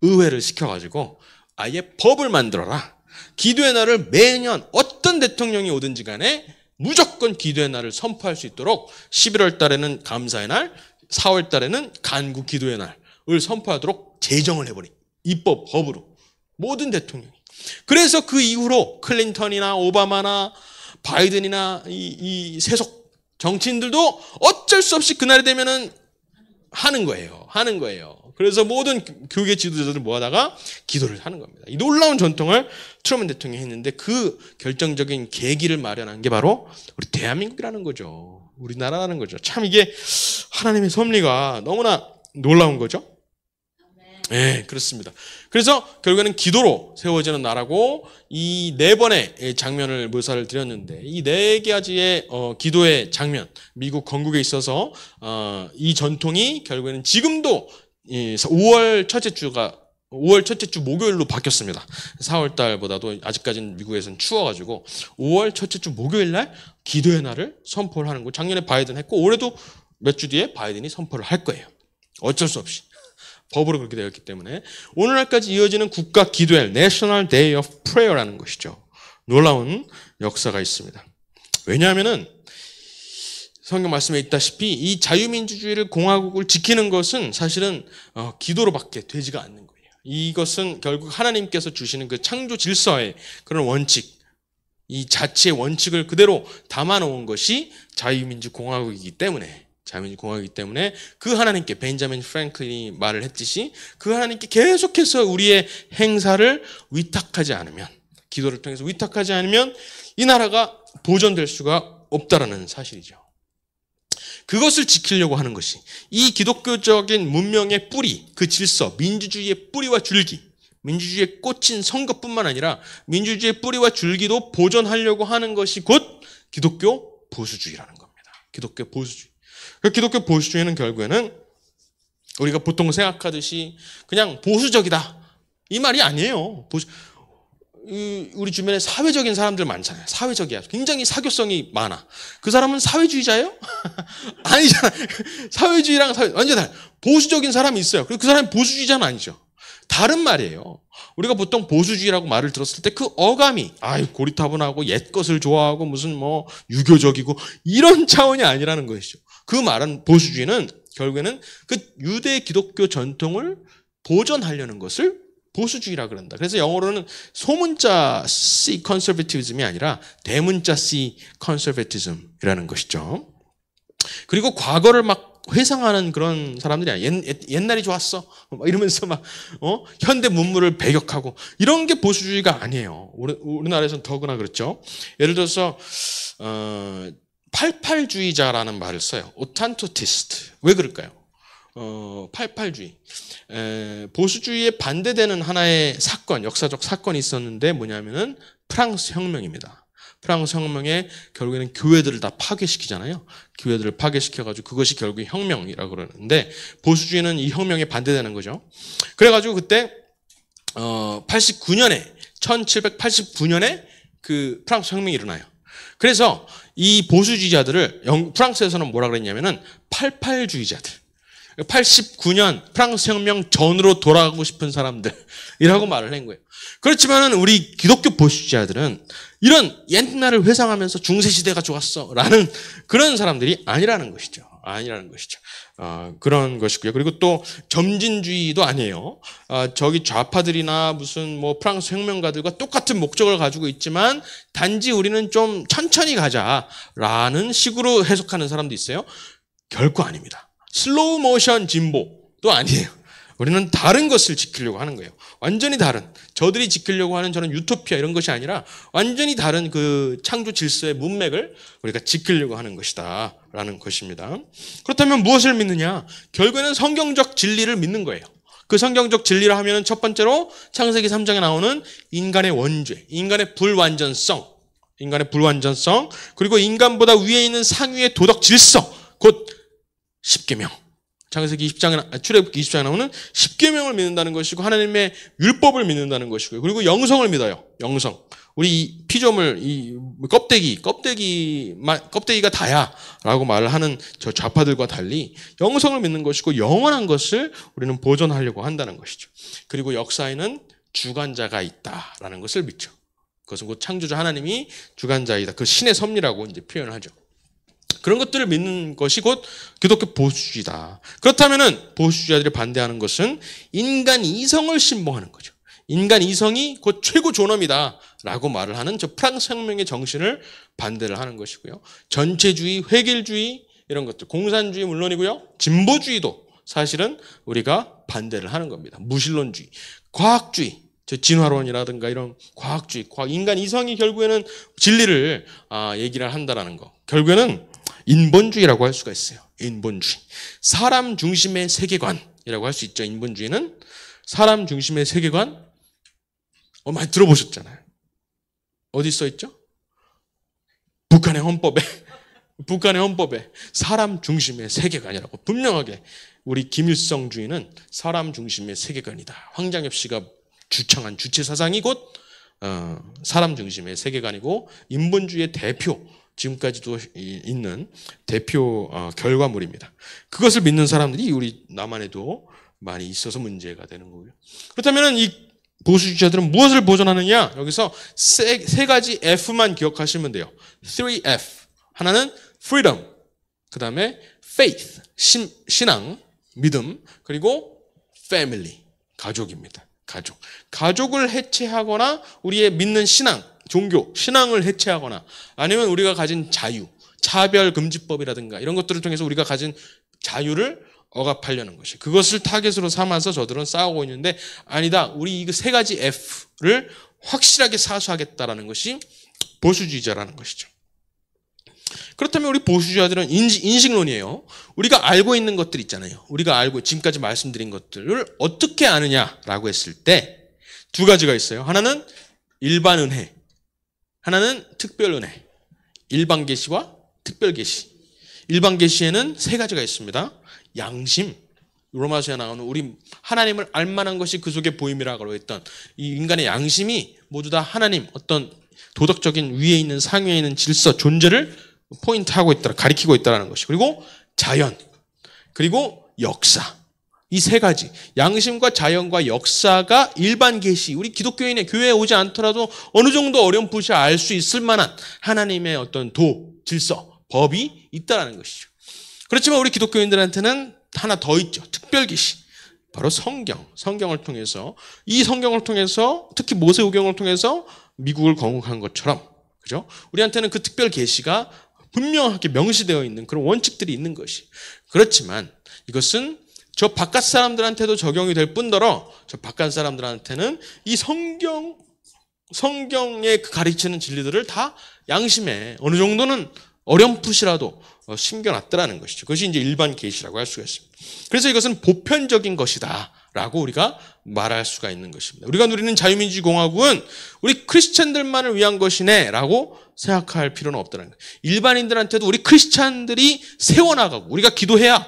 의회를 시켜가지고 아예 법을 만들어라. 기도의 날을 매년 어떤 대통령이 오든지 간에 무조건 기도의 날을 선포할 수 있도록 11월 달에는 감사의 날, 4월 달에는 간구 기도의 날을 선포하도록 제정을 해버린 법으로 모든 대통령이. 그래서 그 이후로 클린턴이나 오바마나 바이든이나 이 세속 정치인들도 어쩔 수 없이 그날이 되면은 하는 거예요. 그래서 모든 교계 지도자들을 모아다가 기도를 하는 겁니다. 이 놀라운 전통을 트루먼 대통령이 했는데 그 결정적인 계기를 마련한 게 바로 우리 대한민국이라는 거죠. 우리나라라는 거죠. 참 이게 하나님의 섭리가 너무나 놀라운 거죠. 네, 그렇습니다. 그래서 결국에는 기도로 세워지는 나라고 이 4번의 장면을 묘사를 드렸는데 이 4가지의 기도의 장면, 미국 건국에 있어서 이 전통이 결국에는 지금도 5월 첫째 주 목요일로 바뀌었습니다. 4월 달보다도 아직까지는 미국에서는 추워가지고 5월 첫째 주 목요일 날 기도의 날을 선포를 하는 거. 작년에 바이든 했고 올해도 몇 주 뒤에 바이든이 선포를 할 거예요. 어쩔 수 없이. 법으로 그렇게 되었기 때문에 오늘날까지 이어지는 국가 기도회 National Day of Prayer라는 것이죠. 놀라운 역사가 있습니다. 왜냐하면은 성경 말씀에 있다시피 이 자유민주주의를 공화국을 지키는 것은 사실은 기도로밖에 되지가 않는 거예요. 이것은 결국 하나님께서 주시는 그 창조 질서의 그런 원칙, 이 자치의 원칙을 그대로 담아놓은 것이 자유민주공화국이기 때문에 그 하나님께 벤자민 프랭클린이 말을 했듯이 그 하나님께 계속해서 우리의 행사를 위탁하지 않으면, 기도를 통해서 위탁하지 않으면 이 나라가 보존될 수가 없다라는 사실이죠. 그것을 지키려고 하는 것이 이 기독교적인 문명의 뿌리, 그 질서, 민주주의의 뿌리와 줄기, 민주주의의 꽃인 선거뿐만 아니라 민주주의의 뿌리와 줄기도 보존하려고 하는 것이 곧 기독교 보수주의라는 겁니다. 기독교 보수주의. 기독교 보수주의는 결국에는 우리가 보통 생각하듯이 그냥 보수적이다 이 말이 아니에요. 우리 주변에 사회적인 사람들 많잖아요. 사회적이야. 굉장히 사교성이 많아. 그 사람은 사회주의자예요? 아니잖아. 사회주의랑 완전 달라. 보수적인 사람이 있어요. 그 사람이 보수주의자는 아니죠. 다른 말이에요. 우리가 보통 보수주의라고 말을 들었을 때 그 어감이 고리타분하고 옛것을 좋아하고 무슨 유교적이고 이런 차원이 아니라는 것이죠. 그 말은 보수주의는 결국에는 그 유대 기독교 전통을 보존하려는 것을 보수주의라 그런다. 그래서 영어로는 소문자 C conservatism이 아니라 대문자 C conservatism이라는 것이죠. 그리고 과거를 막 회상하는 그런 사람들이 아니야. 옛날이 좋았어. 이러면서 현대 문물을 배격하고 이런 게 보수주의가 아니에요. 우리나라에서는 더구나 그렇죠. 예를 들어서 88주의자라는 말을 써요. 오탄토티스트. 왜 그럴까요? 88주의. 보수주의에 반대되는 하나의 사건, 역사적 사건이 있었는데 뭐냐면은 프랑스 혁명입니다. 프랑스 혁명에 결국에는 교회들을 다 파괴시키잖아요. 교회들을 파괴시켜가지고 그것이 결국 혁명이라고 그러는데 보수주의는 이 혁명에 반대되는 거죠. 그래가지고 그때 1789년에 그 프랑스 혁명이 일어나요. 그래서 이 보수주의자들을 프랑스에서는 뭐라 그랬냐면은 88주의자들. 89년 프랑스 혁명 전으로 돌아가고 싶은 사람들이라고 말을 한 거예요. 그렇지만은 우리 기독교 보수주의자들은 이런 옛날을 회상하면서 중세시대가 좋았어 라는 그런 사람들이 아니라는 것이죠. 그런 것이고요. 그리고 또 점진주의도 아니에요. 저기 좌파들이나 무슨 프랑스 혁명가들과 똑같은 목적을 가지고 있지만 단지 우리는 좀 천천히 가자라는 식으로 해석하는 사람도 있어요. 결코 아닙니다. 슬로우 모션 진보도 아니에요. 우리는 다른 것을 지키려고 하는 거예요. 완전히 다른. 저들이 지키려고 하는 저는 유토피아 이런 것이 아니라 완전히 다른 그 창조 질서의 문맥을 우리가 지키려고 하는 것이다 라는 것입니다. 그렇다면 무엇을 믿느냐? 결국에는 성경적 진리를 믿는 거예요. 그 성경적 진리를 하면은 첫 번째로 창세기 3장에 나오는 인간의 원죄, 인간의 불완전성, 그리고 인간보다 위에 있는 상위의 도덕 질서, 곧 십계명. 창세기 20장에, 출애굽기 20장에 나오는 십계명을 믿는다는 것이고 하나님의 율법을 믿는다는 것이고요. 그리고 영성을 믿어요. 영성. 우리 피조물 이 껍데기가 다야라고 말을 하는 저 좌파들과 달리 영성을 믿는 것이고 영원한 것을 우리는 보존하려고 한다는 것이죠. 그리고 역사에는 주관자가 있다라는 것을 믿죠. 그것은 곧 창조주 하나님이 주관자이다. 그 신의 섭리라고 이제 표현을 하죠. 그런 것들을 믿는 것이 곧 기독교 보수주의다. 그렇다면은 보수주의자들이 반대하는 것은 인간 이성을 신봉하는 거죠. 인간 이성이 곧 최고 존엄이다라고 말을 하는 저 프랑스 혁명의 정신을 반대를 하는 것이고요. 전체주의, 획일주의 이런 것들, 공산주의 물론이고요. 진보주의도 사실은 우리가 반대를 하는 겁니다. 무신론주의, 과학주의, 저 진화론이라든가 이런 과학주의, 인간 이성이 결국에는 진리를 얘기를 한다라는 거. 결국에는 인본주의라고 할 수가 있어요. 인본주의. 사람 중심의 세계관이라고 할 수 있죠. 인본주의는 사람 중심의 세계관. 많이 들어보셨잖아요. 어디 써 있죠? 북한의 헌법에 사람 중심의 세계관이라고 분명하게 우리 김일성주의는 사람 중심의 세계관이다. 황장엽 씨가 주창한 주체 사상이 곧 사람 중심의 세계관이고 인본주의의 대표, 지금까지도 있는 대표 결과물입니다. 그것을 믿는 사람들이 우리 남한에도 많이 있어서 문제가 되는 거고요. 그렇다면 이 보수주의자들은 무엇을 보존하느냐? 여기서 세 가지 F만 기억하시면 돼요. 3F. 하나는 freedom, 그 다음에 faith, 신앙, 믿음, 그리고 family, 가족입니다. 가족을 해체하거나 우리의 믿는 신앙, 종교, 신앙을 해체하거나 아니면 우리가 가진 자유, 차별금지법이라든가 이런 것들을 통해서 우리가 가진 자유를 억압하려는 것이, 그것을 타겟으로 삼아서 저들은 싸우고 있는데, 아니다, 우리 이 세 가지 F를 확실하게 사수하겠다라는 것이 보수주의자라는 것이죠. 그렇다면 우리 보수주의자들은 인식론이에요. 우리가 알고 있는 것들 있잖아요. 우리가 알고 지금까지 말씀드린 것들을 어떻게 아느냐라고 했을 때 두 가지가 있어요. 하나는 일반 은혜, 하나는 특별 은혜. 일반 계시와 특별 계시. 일반 계시에는 세 가지가 있습니다. 양심, 로마서에 나오는 우리 하나님을 알만한 것이 그 속에 보임이라고 했던 이 인간의 양심이 모두 다 하나님, 어떤 도덕적인 위에 있는 상위에 있는 질서, 존재를 포인트하고 있다, 가리키고 있다는 것이. 그리고 자연, 그리고 역사. 이 세 가지, 양심과 자연과 역사가 일반 계시, 우리 기독교인의 교회에 오지 않더라도 어느 정도 어렴풋이 알 수 있을 만한 하나님의 어떤 질서, 법이 있다는 것이죠. 그렇지만 우리 기독교인들한테는 하나 더 있죠. 특별 계시. 바로 성경을 통해서, 이 성경을 통해서, 특히 모세오경을 통해서 미국을 건국한 것처럼, 그죠? 우리한테는 그 특별 계시가 분명하게 명시되어 있는 그런 원칙들이 있는 것이. 그렇지만 이것은 저 바깥 사람들한테도 적용이 될 뿐더러 저 바깥 사람들한테는 이 성경에 가르치는 진리들을 다 양심에 어느 정도는 어렴풋이라도 심겨놨더라는 것이죠. 그것이 이제 일반 계시라고 할 수가 있습니다. 그래서 이것은 보편적인 것이다라고 우리가 말할 수가 있는 것입니다. 우리가 누리는 자유민주주의 공화국은 우리 크리스찬들만을 위한 것이네라고 생각할 필요는 없다는 거예요. 일반인들한테도 우리 크리스찬들이 세워나가고 우리가 기도해야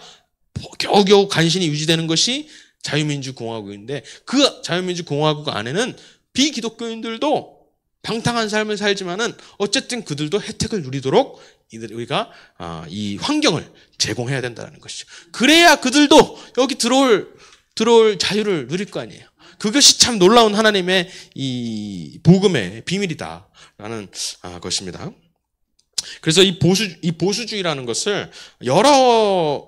겨우겨우 간신히 유지되는 것이 자유민주주의 공화국인데, 그 자유민주주의 공화국 안에는 비기독교인들도 방탕한 삶을 살지만은 어쨌든 그들도 혜택을 누리도록 우리가 이 환경을 제공해야 된다는 것이죠. 그래야 그들도 여기 들어올 자유를 누릴 거 아니에요. 그것이 참 놀라운 하나님의 이 복음의 비밀이다라는 것입니다. 그래서 이 보수주의라는 것을 여러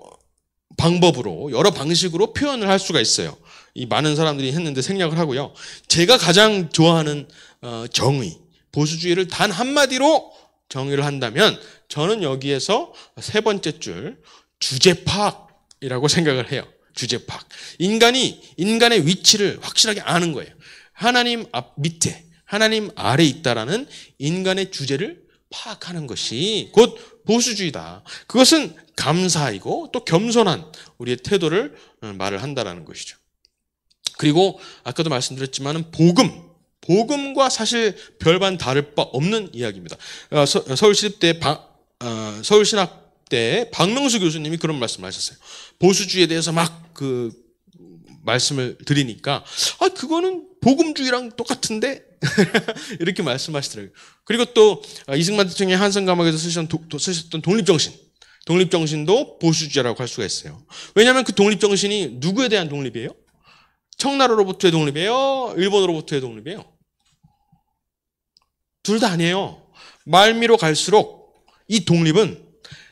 방법으로, 여러 방식으로 표현을 할 수가 있어요. 이 많은 사람들이 했는데 생략을 하고요. 제가 가장 좋아하는 정의, 보수주의를 단 한마디로 정의를 한다면 저는 여기에서 세 번째 줄, 주제 파악이라고 생각을 해요. 주제 파악. 인간의 위치를 확실하게 아는 거예요. 하나님 밑에, 하나님 아래에 있다라는 인간의 주제를 파악하는 것이 곧 보수주의다. 그것은 감사이고 또 겸손한 우리의 태도를 말을 한다라는 것이죠. 그리고 아까도 말씀드렸지만은 복음과 사실 별반 다를 바 없는 이야기입니다. 서울신학대 박명수 교수님이 그런 말씀하셨어요. 보수주의에 대해서 막 그 말씀을 드리니까 그거는 복음주의랑 똑같은데 이렇게 말씀하시더라고요. 그리고 또 이승만 대통령이 한성감옥에서 쓰셨던 독립정신도 보수주의라고 할 수가 있어요. 왜냐하면 그 독립정신이 누구에 대한 독립이에요? 청나라로부터의 독립이에요? 일본으로부터의 독립이에요? 둘 다 아니에요. 말미로 갈수록 이 독립은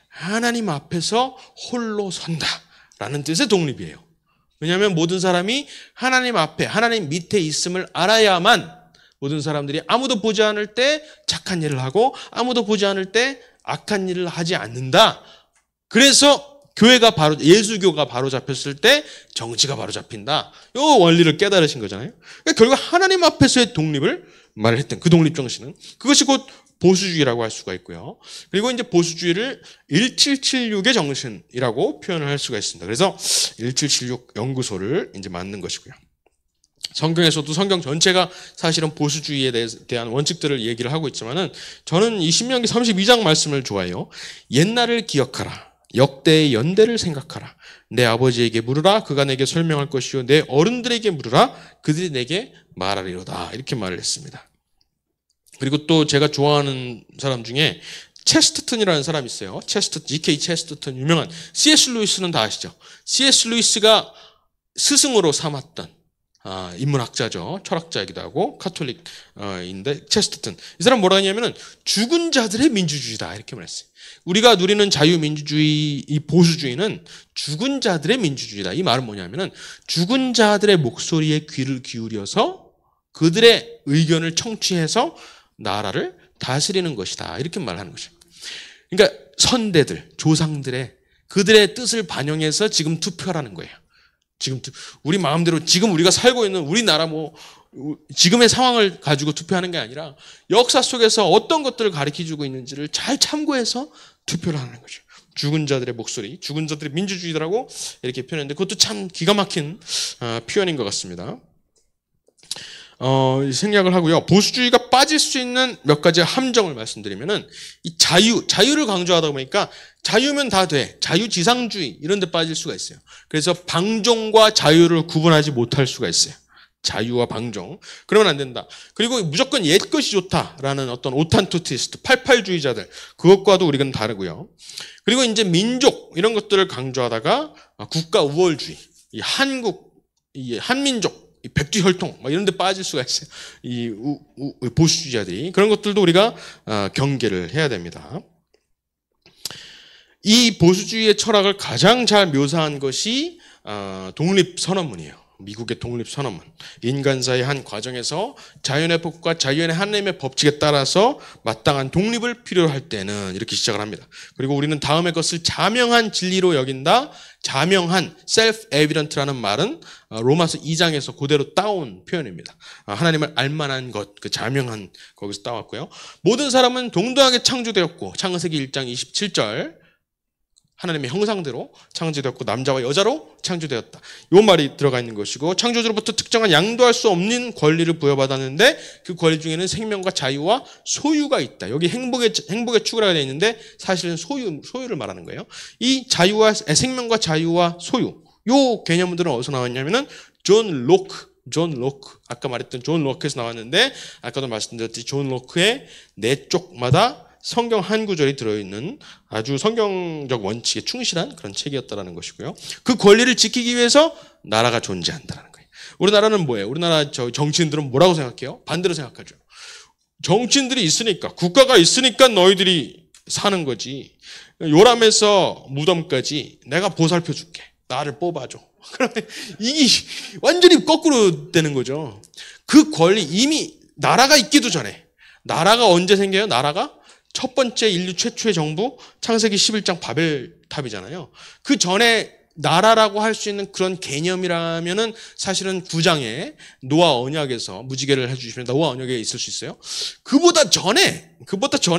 하나님 앞에서 홀로 선다라는 뜻의 독립이에요. 왜냐하면 모든 사람이 하나님 앞에, 하나님 밑에 있음을 알아야만 모든 사람들이 아무도 보지 않을 때 착한 일을 하고 아무도 보지 않을 때 악한 일을 하지 않는다. 그래서 예수교가 바로 잡혔을 때 정치가 바로 잡힌다. 이 원리를 깨달으신 거잖아요. 그러니까 결국 하나님 앞에서의 독립을 말을 했던 그 독립정신은, 그것이 곧 보수주의라고 할 수가 있고요. 그리고 이제 보수주의를 1776의 정신이라고 표현을 할 수가 있습니다. 그래서 1776 연구소를 이제 만든 것이고요. 성경에서도 성경 전체가 사실은 보수주의에 대한 원칙들을 얘기를 하고 있지만은 저는 이 신명기 32장 말씀을 좋아해요. 옛날을 기억하라. 역대의 연대를 생각하라. 내 아버지에게 물으라. 그가 내게 설명할 것이요. 내 어른들에게 물으라. 그들이 내게 말하리로다. 이렇게 말을 했습니다. 그리고 또 제가 좋아하는 사람 중에 체스터턴이라는 사람이 있어요. G.K. 체스터턴, 유명한. C.S. 루이스는 다 아시죠? C.S. 루이스가 스승으로 삼았던 인문학자죠. 철학자이기도 하고 카톨릭인데 체스터튼. 이 사람 뭐라 하냐면은 죽은 자들의 민주주의다 이렇게 말했어요. 우리가 누리는 자유민주주의, 이 보수주의는 죽은 자들의 민주주의다. 이 말은 뭐냐면은 죽은 자들의 목소리에 귀를 기울여서 그들의 의견을 청취해서 나라를 다스리는 것이다. 이렇게 말하는 거죠. 그러니까 선대들, 조상들의 그들의 뜻을 반영해서 지금 투표하라는 거예요. 지금 우리 마음대로 지금 우리가 살고 있는 우리나라 지금의 상황을 가지고 투표하는 게 아니라 역사 속에서 어떤 것들을 가르쳐주고 있는지를 잘 참고해서 투표를 하는 거죠. 죽은 자들의 목소리, 죽은 자들의 민주주의라고 이렇게 표현했는데 그것도 참 기가 막힌 표현인 것 같습니다. 생략을 하고요. 보수주의가 빠질 수 있는 몇 가지 함정을 말씀드리면은 이 자유를 강조하다 보니까 자유면 다 돼. 자유지상주의 이런 데 빠질 수가 있어요. 그래서 방종과 자유를 구분하지 못할 수가 있어요. 자유와 방종. 그러면 안 된다. 그리고 무조건 옛 것이 좋다라는 어떤 오탄토티스트, 팔팔주의자들 그것과도 우리는 다르고요. 그리고 이제 민족 이런 것들을 강조하다가 국가 우월주의, 이 한민족 백두혈통 이런 데 빠질 수가 있어요. 이 보수주의자들이. 그런 것들도 우리가 경계를 해야 됩니다. 이 보수주의의 철학을 가장 잘 묘사한 것이 독립선언문이에요. 미국의 독립선언문. 인간사의 한 과정에서 자연의 법과 자연의 하나님의 법칙에 따라서 마땅한 독립을 필요로 할 때는 이렇게 시작을 합니다. 그리고 우리는 다음의 것을 자명한 진리로 여긴다. 자명한 self-evident라는 말은 로마서 2장에서 그대로 따온 표현입니다. 하나님을 알만한 것, 그 자명한 거기서 따왔고요. 모든 사람은 동등하게 창조되었고 창세기 1장 27절 하나님의 형상대로 창조되었고 남자와 여자로 창조되었다. 이 말이 들어가 있는 것이고 창조주로부터 특정한 양도할 수 없는 권리를 부여받았는데 그 권리 중에는 생명과 자유와 소유가 있다. 여기 행복의 추구라고 되어 있는데 사실은 소유를 말하는 거예요. 이 생명과 자유와 소유 이 개념들은 어디서 나왔냐면은 존 로크 아까 말했던 존 로크에서 나왔는데 아까도 말씀드렸듯이 존 로크의 네 쪽마다 성경 한 구절이 들어있는 아주 성경적 원칙에 충실한 그런 책이었다는 것이고요. 그 권리를 지키기 위해서 나라가 존재한다는 거예요. 우리나라는 뭐예요? 우리나라 정치인들은 뭐라고 생각해요? 반대로 생각하죠. 정치인들이 있으니까, 국가가 있으니까 너희들이 사는 거지. 요람에서 무덤까지 내가 보살펴 줄게. 나를 뽑아줘. 그러면 이게 완전히 거꾸로 되는 거죠. 그 권리 이미 나라가 있기도 전에 나라가 언제 생겨요? 나라가 첫 번째 인류 최초의 정부 창세기 11장 바벨탑이잖아요. 그 전에 나라라고 할 수 있는 그런 개념이라면은 사실은 9장에 노아 언약에서 무지개를 해주시면 노아 언약에 있을 수 있어요. 그보다 전에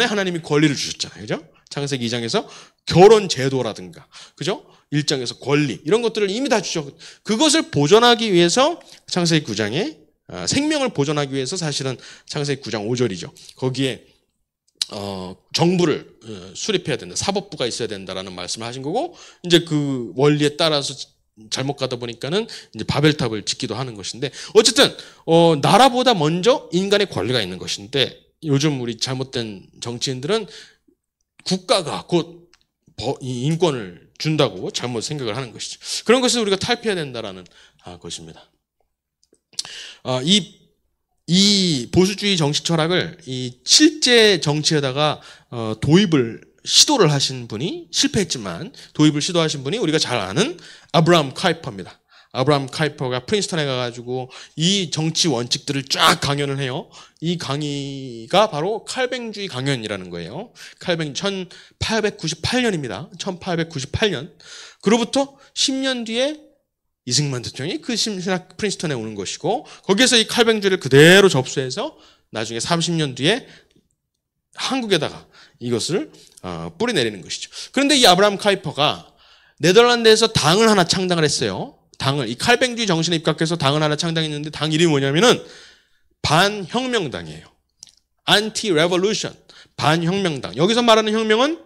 하나님이 권리를 주셨잖아요. 그죠? 창세기 2장에서 결혼 제도라든가, 그죠? 1장에서 권리, 이런 것들을 이미 다 주셨고, 그것을 보존하기 위해서 창세기 9장에, 생명을 보존하기 위해서 사실은 창세기 9장 5절이죠. 거기에 정부를 수립해야 된다. 사법부가 있어야 된다라는 말씀을 하신 거고, 이제 그 원리에 따라서 잘못 가다 보니까는 이제 바벨탑을 짓기도 하는 것인데, 어쨌든, 나라보다 먼저 인간의 권리가 있는 것인데, 요즘 우리 잘못된 정치인들은 국가가 곧 인권을 준다고 잘못 생각을 하는 것이죠. 그런 것을 우리가 탈피해야 된다라는 것입니다. 이 보수주의 정치 철학을 이 실제 정치에다가 시도를 하신 분이 실패했지만 도입을 시도하신 분이 우리가 잘 아는 아브라함 카이퍼입니다. 아브라함 카이퍼가 프린스턴에 가가지고 이 정치 원칙들을 쫙 강연을 해요. 이 강의가 바로 칼뱅주의 강연이라는 거예요. 1898년입니다. 1898년. 그로부터 10년 뒤에 이승만 대통령이 그 신학 프린스턴에 오는 것이고, 거기에서 이 칼뱅주의를 그대로 접수해서 나중에 30년 뒤에 한국에다가 이것을 뿌리내리는 것이죠. 그런데 이 아브라함 카이퍼가 네덜란드에서 당을 하나 창당을 했어요. 이 칼뱅주의 정신에 입각해서 당을 하나 창당했는데 당 이름이 뭐냐면은 반혁명당이에요. 안티-레볼루션, 반혁명당. 여기서 말하는 혁명은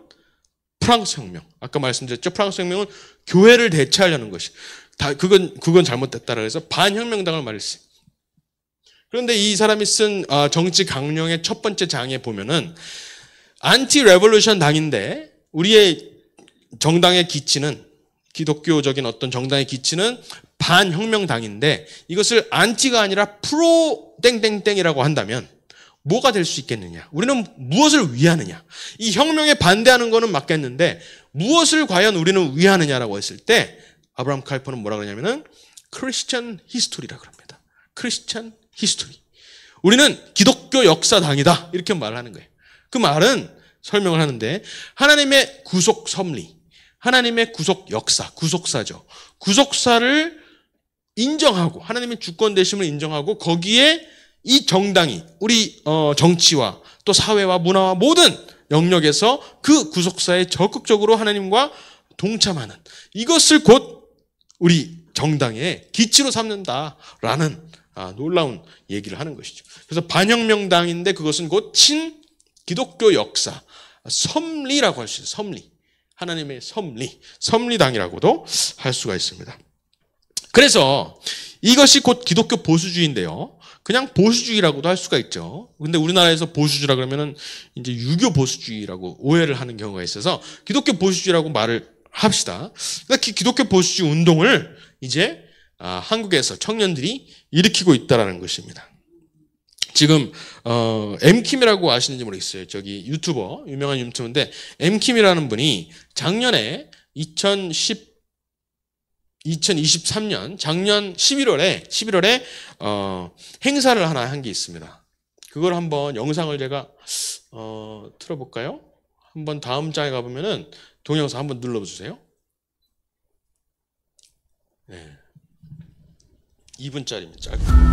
프랑스 혁명. 아까 말씀드렸죠. 프랑스 혁명은 교회를 대체하려는 것이. 그건 잘못됐다라 해서 반혁명당을 말했어요. 그런데 이 사람이 쓴 정치 강령의 첫 번째 장에 보면은 안티-레볼루션 당인데 우리의 정당의 기치는, 기독교적인 어떤 정당의 기치는 반혁명당인데 이것을 안티가 아니라 프로 땡땡땡이라고 한다면 뭐가 될 수 있겠느냐? 우리는 무엇을 위하느냐? 이 혁명에 반대하는 거는 맞겠는데 무엇을 과연 우리는 위하느냐라고 했을 때 아브라함 칼퍼는 뭐라 그러냐면은 크리스천 히스토리라고 합니다. 크리스천 히스토리. 우리는 기독교 역사당이다. 이렇게 말을 하는 거예요. 그 말은 설명을 하는데 하나님의 구속 섭리, 하나님의 구속 역사, 구속사죠. 구속사를 인정하고 하나님의 주권 되심을 인정하고 거기에 이 정당이 우리 정치와 또 사회와 문화와 모든 영역에서 그 구속사에 적극적으로 하나님과 동참하는 이것을 곧 우리 정당의 기치로 삼는다라는 놀라운 얘기를 하는 것이죠. 그래서 반혁명당인데 그것은 곧 친기독교 역사, 섭리라고 할 수 있어요. 섭리. 하나님의 섭리당이라고도 할 수가 있습니다. 그래서 이것이 곧 기독교 보수주의인데요. 그냥 보수주의라고도 할 수가 있죠. 근데 우리나라에서 보수주의라 그러면은 이제 유교 보수주의라고 오해를 하는 경우가 있어서 기독교 보수주의라고 말을 합시다. 그러니까 기독교 보수주의 운동을 이제 한국에서 청년들이 일으키고 있다라는 것입니다. 지금 엠킴이라고 아시는지 모르겠어요. 저기 유튜버, 유명한 유튜버인데 엠킴이라는 분이 작년에 2023년 작년 11월에 행사를 하나 한 게 있습니다. 그걸 한번 영상을 제가 틀어볼까요? 한번 다음 장에 가보면은 동영상 한번 눌러주세요. 네. 2분짜리입니다. 짧고.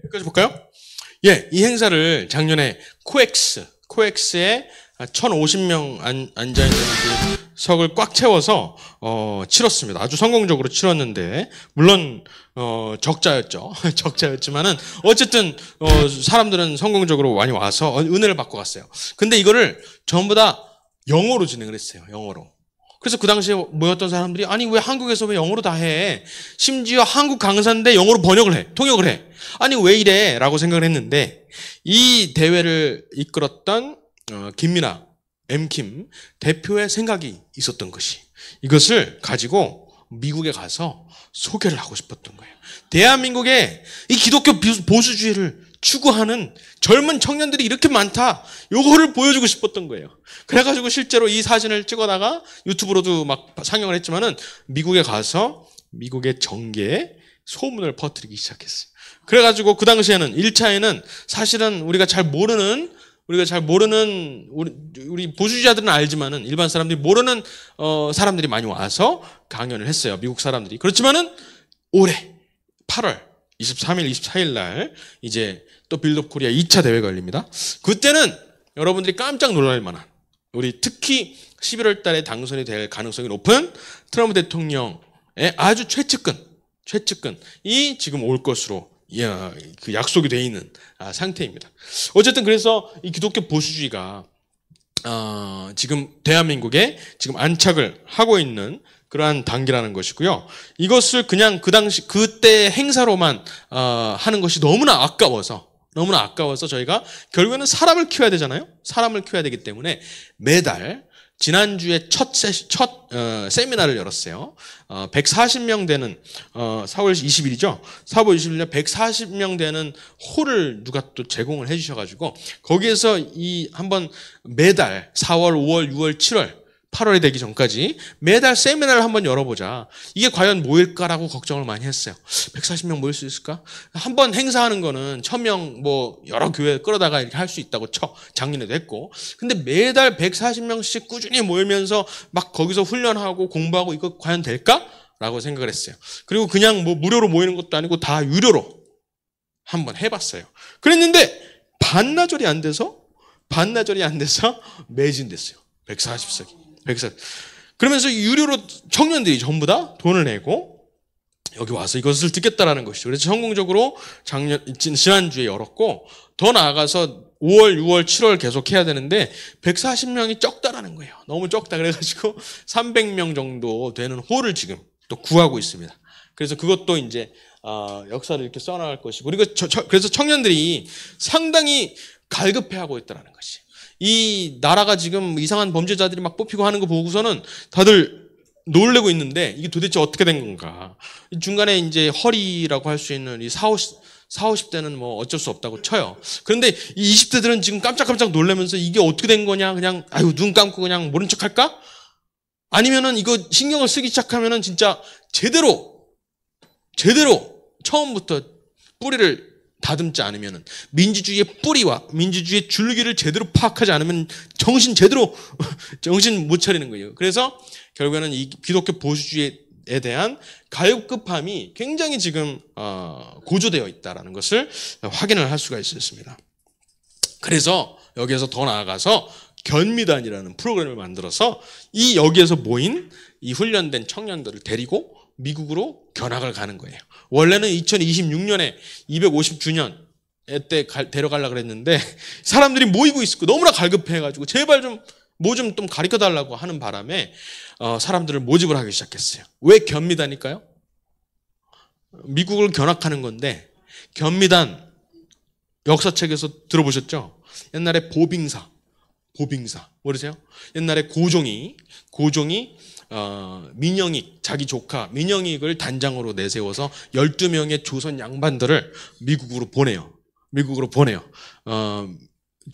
여기까지 볼까요? 예, 이 행사를 작년에 코엑스에 1,050명 앉아있는 그 석을 꽉 채워서 치렀습니다. 아주 성공적으로 치렀는데 물론 적자였죠. 적자였지만은 어쨌든 사람들은 성공적으로 많이 와서 은혜를 받고 갔어요. 근데 이거를 전부 다 영어로 진행을 했어요. 영어로. 그래서 그 당시에 모였던 사람들이 아니 왜 한국에서 왜 영어로 다 해? 심지어 한국 강사인데 영어로 번역을 해. 통역을 해. 아니 왜 이래? 라고 생각을 했는데 이 대회를 이끌었던 김민아, 엠킴 대표의 생각이 있었던 것이 이것을 가지고 미국에 가서 소개를 하고 싶었던 거예요. 대한민국에 이 기독교 보수주의를 추구하는 젊은 청년들이 이렇게 많다. 요거를 보여주고 싶었던 거예요. 그래가지고 실제로 이 사진을 찍어다가 유튜브로도 막 상영을 했지만은 미국에 가서 미국의 정계에 소문을 퍼뜨리기 시작했어요. 그래가지고 그 당시에는 1차에는 사실은 우리가 잘 모르는 우리 보수주의자들은 알지만은 일반 사람들이 모르는 사람들이 많이 와서 강연을 했어요. 미국 사람들이. 그렇지만은 올해 8월 23일, 24일 날 이제 또 빌드업 코리아 2차 대회가 열립니다. 그때는 여러분들이 깜짝 놀랄 만한 우리 특히 11월 달에 당선이 될 가능성이 높은 트럼프 대통령의 아주 최측근이 지금 올 것으로 그 약속이 되어 있는 상태입니다. 어쨌든 그래서 이 기독교 보수주의가 지금 대한민국에 지금 안착을 하고 있는 그러한 단계라는 것이고요. 이것을 그냥 그때 행사로만 하는 것이 너무나 아까워서 저희가 결국에는 사람을 키워야 되잖아요. 사람을 키워야 되기 때문에 매달 지난주에 첫 세미나를 열었어요. 140명 되는 4월 20일이죠. 4월 20일에 140명 되는 홀을 누가 또 제공을 해주셔가지고 거기에서 이 한번 매달 4월, 5월, 6월, 7월, 8월이 되기 전까지 매달 세미나를 한번 열어보자. 이게 과연 모일까라고 걱정을 많이 했어요. 140명 모일 수 있을까? 한번 행사하는 거는 1000명 뭐 여러 교회 끌어다가 이렇게 할 수 있다고 작년에도 했고. 근데 매달 140명씩 꾸준히 모이면서 막 거기서 훈련하고 공부하고 이거 과연 될까? 라고 생각을 했어요. 그리고 그냥 뭐 무료로 모이는 것도 아니고 다 유료로 한번 해봤어요. 그랬는데 반나절이 안 돼서 매진됐어요. 140석이. 140. 그러면서 유료로 청년들이 전부 다 돈을 내고 여기 와서 이것을 듣겠다라는 것이죠. 그래서 성공적으로 지난주에 열었고, 더 나아가서 5월, 6월, 7월 계속 해야 되는데 140명이 적다라는 거예요. 너무 적다. 그래가지고 300명 정도 되는 홀을 지금 또 구하고 있습니다. 그래서 그것도 이제 역사를 이렇게 써나갈 것이고, 그리고 그래서 청년들이 상당히 갈급해하고 있다는 것이. 이 나라가 지금 이상한 범죄자들이 막 뽑히고 하는 거 보고서는 다들 놀래고 있는데 이게 도대체 어떻게 된 건가. 중간에 이제 허리라고 할 수 있는 이 40~50대는 뭐 어쩔 수 없다고 쳐요. 그런데 이 20대들은 지금 깜짝깜짝 놀라면서 이게 어떻게 된 거냐, 그냥 아유 눈 감고 그냥 모른 척 할까? 아니면은 이거 신경을 쓰기 시작하면은 진짜 제대로 처음부터 뿌리를 다듬지 않으면은, 민주주의의 뿌리와 민주주의의 줄기를 제대로 파악하지 않으면 정신 못 차리는 거예요. 그래서 결국에는 이 기독교 보수주의에 대한 갈급함이 굉장히 지금 고조되어 있다라는 것을 확인을 할 수가 있었습니다. 그래서 여기에서 더 나아가서 견미단이라는 프로그램을 만들어서 이 여기에서 모인 이 훈련된 청년들을 데리고 미국으로 견학을 가는 거예요. 원래는 2026년에 250주년 때 데려가려고 그랬는데 사람들이 모이고 있었고 너무나 갈급해가지고 제발 좀 뭐 좀 가르쳐달라고 하는 바람에 사람들을 모집을 하기 시작했어요. 왜 견미단일까요? 미국을 견학하는 건데, 견미단 역사책에서 들어보셨죠? 옛날에 보빙사 모르세요? 옛날에 고종이 민영익, 자기 조카 민영익을 단장으로 내세워서 12명의 조선 양반들을 미국으로 보내요.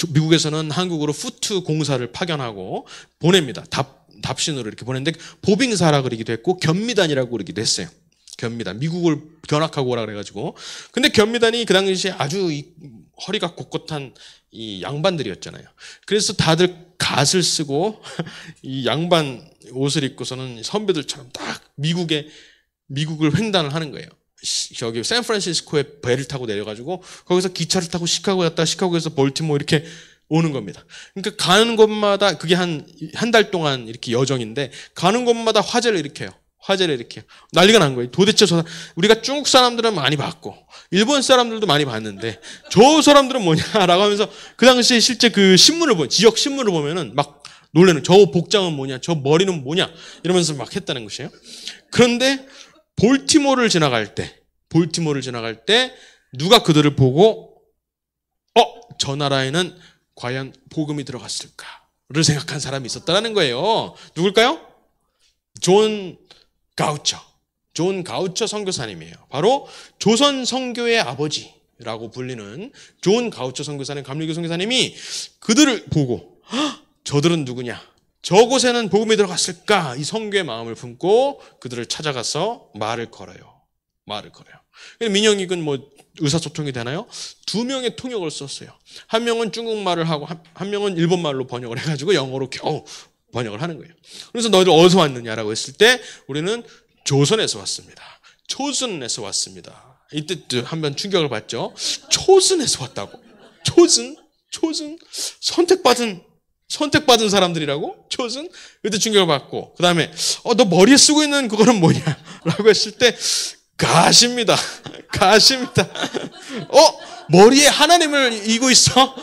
미국에서는 한국으로 후트 공사를 파견하고 보냅니다. 답신으로 이렇게 보냈는데 보빙사라 그러기도 했고 견미단이라고 그러기도 했어요. 견미단. 미국을 견학하고 오라 그래가지고. 근데 견미단이 그 당시에 아주 허리가 꼿꼿한 이 양반들이었잖아요. 그래서 다들 갓을 쓰고 이 양반 옷을 입고서는 선배들처럼 딱 미국을 횡단을 하는 거예요. 저기 샌프란시스코에 배를 타고 내려가지고 거기서 기차를 타고 시카고 갔다가 시카고에서 볼티모어 이렇게 오는 겁니다. 그러니까 가는 곳마다 그게 한 달 동안 이렇게 여정인데 가는 곳마다 화제를 일으켜요. 난리가 난 거예요. 도대체 우리가 중국 사람들은 많이 봤고 일본 사람들도 많이 봤는데 저 사람들은 뭐냐라고 하면서 그 당시에 실제 그 지역 신문을 보면은 막 놀래는, 저 복장은 뭐냐, 저 머리는 뭐냐 이러면서 막 했다는 것이에요. 그런데 볼티모어를 지나갈 때 누가 그들을 보고 저 나라에는 과연 복음이 들어갔을까를 생각한 사람이 있었다는 거예요. 누굴까요? 존 가우처 선교사님이에요. 바로 조선 선교의 아버지라고 불리는 존 가우처 선교사님, 감리교 선교사님이 그들을 보고 저들은 누구냐? 저곳에는 복음이 들어갔을까? 이 선교의 마음을 품고 그들을 찾아가서 말을 걸어요. 민영익은 뭐 의사소통이 되나요? 2명의 통역을 썼어요. 한 명은 중국말을 하고 한 명은 일본말로 번역을 해가지고 영어로 겨우 번역을 하는 거예요. 그래서 너희들 어디서 왔느냐라고 했을 때 우리는 조선에서 왔습니다. 초선에서 왔습니다. 이때 한번 충격을 받죠. 초선에서 왔다고? 초선? 선택받은 사람들이라고? 초선? 그때 충격을 받고, 그 다음에 너 머리에 쓰고 있는 그거는 뭐냐? 라고 했을 때 가십니다. 머리에 하나님을 이고 있어?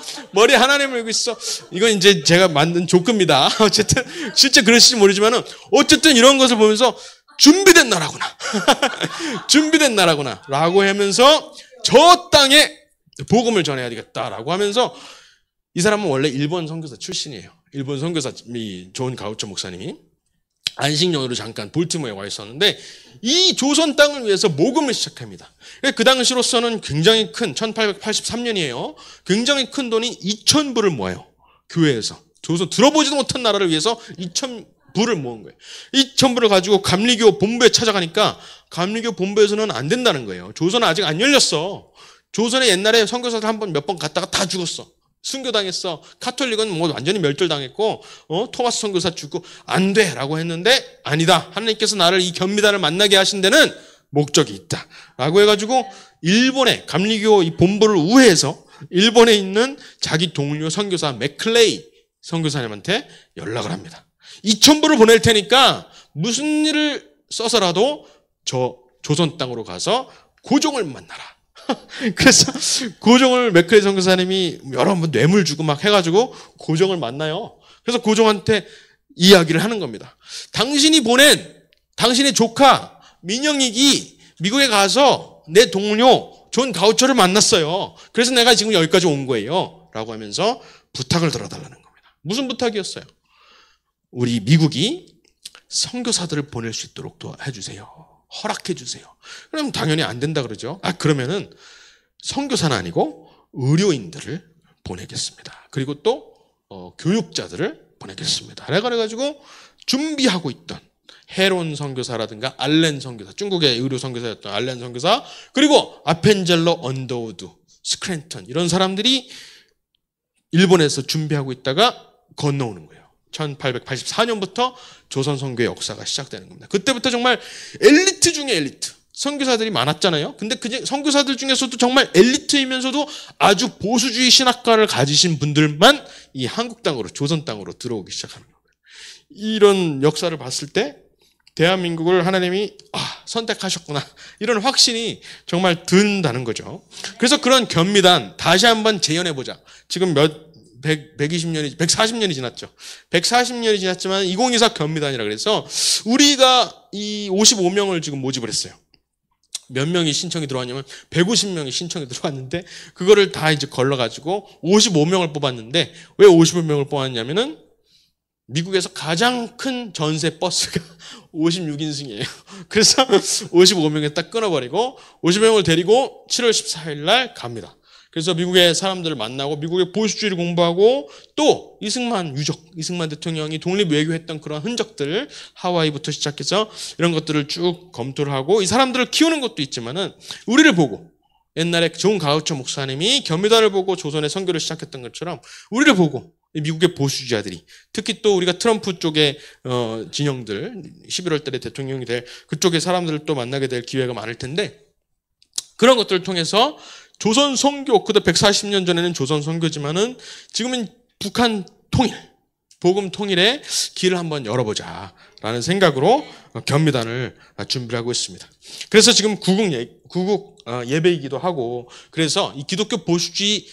이건 이제 제가 만든 조크입니다. 어쨌든 실제 그랬을지 모르지만은 어쨌든 이런 것을 보면서 준비된 나라구나 라고 하면서 저 땅에 복음을 전해야 되겠다라고 하면서, 이 사람은 원래 일본 선교사 출신이에요. 일본 선교사 존 가우처 목사님이 안식년으로 잠깐 볼티모어에 와 있었는데 이 조선 땅을 위해서 모금을 시작합니다. 그 당시로서는 굉장히 큰, 1883년이에요. 굉장히 큰 돈이 2,000불을 모아요. 교회에서. 조선 들어보지도 못한 나라를 위해서 부를 모은 거예요. 이 전부를 가지고 감리교 본부에 찾아가니까 감리교 본부에서는 안 된다는 거예요. 조선은 아직 안 열렸어. 조선에 옛날에 선교사들 한 번 몇 번 갔다가 다 죽었어. 순교당했어. 카톨릭은 뭐 완전히 멸절당했고, 토마스 선교사 죽고 안 돼라고 했는데 아니다. 하나님께서 나를 이 견미단을 만나게 하신 데는 목적이 있다. 라고 해가지고 일본의 감리교 이 본부를 우회해서 일본에 있는 자기 동료 선교사 맥클레이 선교사님한테 연락을 합니다. 2,000불을 보낼 테니까 무슨 일을 써서라도 저 조선 땅으로 가서 고종을 만나라. 그래서 고종을 맥클레이 선교사님이 여러 번 뇌물 주고 막 해가지고 고종을 만나요. 그래서 고종한테 이야기를 하는 겁니다. 당신이 보낸 당신의 조카 민영익이 미국에 가서 내 동료 존 가우처를 만났어요. 그래서 내가 지금 여기까지 온 거예요. 라고 하면서 부탁을 들어달라는 겁니다. 무슨 부탁이었어요? 우리 미국이 선교사들을 보낼 수 있도록 해주세요. 허락해 주세요. 그럼 당연히 안 된다 그러죠. 그러면은 선교사는 아니고 의료인들을 보내겠습니다. 그리고 또 교육자들을 보내겠습니다. 그래가지고 준비하고 있던 헤론 선교사라든가 알렌 선교사, 중국의 의료 선교사였던 알렌 선교사, 그리고 아펜젤로 언더우드, 스크랜턴 이런 사람들이 일본에서 준비하고 있다가 건너오는 거예요. 1884년부터 조선 선교의 역사가 시작되는 겁니다. 그때부터 정말 엘리트 중에 엘리트 선교사들이 많았잖아요. 근데 그 선교사들 중에서도 정말 엘리트이면서도 아주 보수주의 신학관을 가지신 분들만 이 한국 땅으로, 조선 땅으로 들어오기 시작하는 거예요. 이런 역사를 봤을 때 대한민국을 하나님이 선택하셨구나 이런 확신이 정말 든다는 거죠. 그래서 그런 견미단 다시 한번 재현해보자. 지금 140년이 지났죠. 140년이 지났지만 2024 견미단이라 그래서 우리가 이 55명을 지금 모집을 했어요. 몇 명이 신청이 들어왔냐면 150명이 신청이 들어왔는데 그거를 다 이제 걸러가지고 55명을 뽑았는데 왜 55명을 뽑았냐면은 미국에서 가장 큰 전세 버스가 56인승이에요. 그래서 55명에 딱 끊어버리고 50명을 데리고 7월 14일 날 갑니다. 그래서 미국의 사람들을 만나고 미국의 보수주의를 공부하고 또 이승만 대통령이 독립 외교했던 그런 흔적들 하와이부터 시작해서 이런 것들을 쭉 검토를 하고 이 사람들을 키우는 것도 있지만은 우리를 보고 옛날에 존 가우처 목사님이 견미단을 보고 조선의 선교를 시작했던 것처럼 우리를 보고 미국의 보수주의자들이 특히 또 우리가 트럼프 쪽의 진영들 11월 달에 대통령이 될 그쪽의 사람들을 또 만나게 될 기회가 많을 텐데 그런 것들을 통해서 조선 선교, 그때 140년 전에는 조선 선교지만은 지금은 북한 통일, 복음 통일의 길을 한번 열어보자라는 생각으로 견미단을 준비를 하고 있습니다. 그래서 지금 구국 예배이기도 하고 그래서 이 기독교 보수주의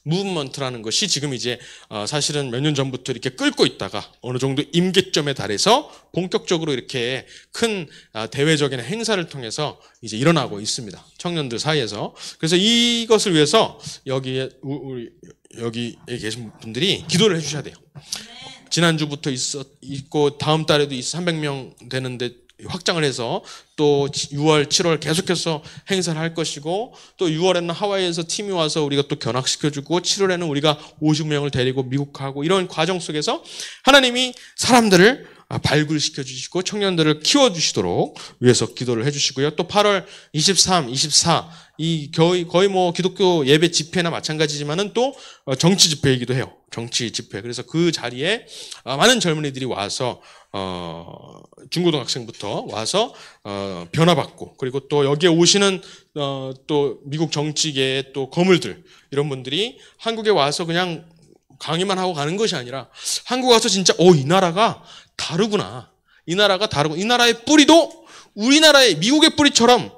무브먼트라는 것이 지금 이제 사실은 몇 년 전부터 이렇게 끓고 있다가 어느 정도 임계점에 달해서 본격적으로 이렇게 큰 대외적인 행사를 통해서 이제 일어나고 있습니다. 청년들 사이에서. 그래서 이것을 위해서 여기에 계신 분들이 기도를 해주셔야 돼요. 지난주부터 있고 다음 달에도 300명 되는데 확장을 해서 또 6월, 7월 계속해서 행사를 할 것이고 또 6월에는 하와이에서 팀이 와서 우리가 또 견학시켜주고 7월에는 우리가 50명을 데리고 미국 가고 이런 과정 속에서 하나님이 사람들을 발굴시켜 주시고 청년들을 키워주시도록 위해서 기도를 해주시고요. 또 8월 23, 24 이 거의 뭐 기독교 예배 집회나 마찬가지지만은 또 정치 집회이기도 해요. 정치 집회. 그래서 그 자리에 많은 젊은이들이 와서 중고등학생부터 와서 변화받고 그리고 또 여기에 오시는 또 미국 정치계의 또 거물들 이런 분들이 한국에 와서 그냥 강의만 하고 가는 것이 아니라 한국 와서 진짜 이 나라가 다르구나. 이 나라가 다르고 이 나라의 뿌리도 우리나라의 미국의 뿌리처럼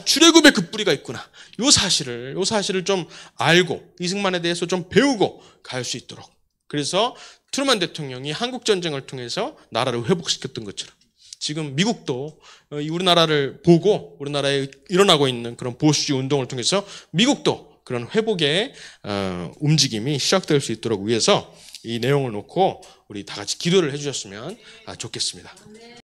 출애굽의 그 뿌리가 있구나. 요 사실을 좀 알고 이승만에 대해서 좀 배우고 갈 수 있도록. 그래서 트루먼 대통령이 한국 전쟁을 통해서 나라를 회복시켰던 것처럼 지금 미국도 우리나라를 보고 우리나라에 일어나고 있는 그런 보수주의 운동을 통해서 미국도 그런 회복의 움직임이 시작될 수 있도록 위해서 이 내용을 놓고 우리 다 같이 기도를 해주셨으면 좋겠습니다.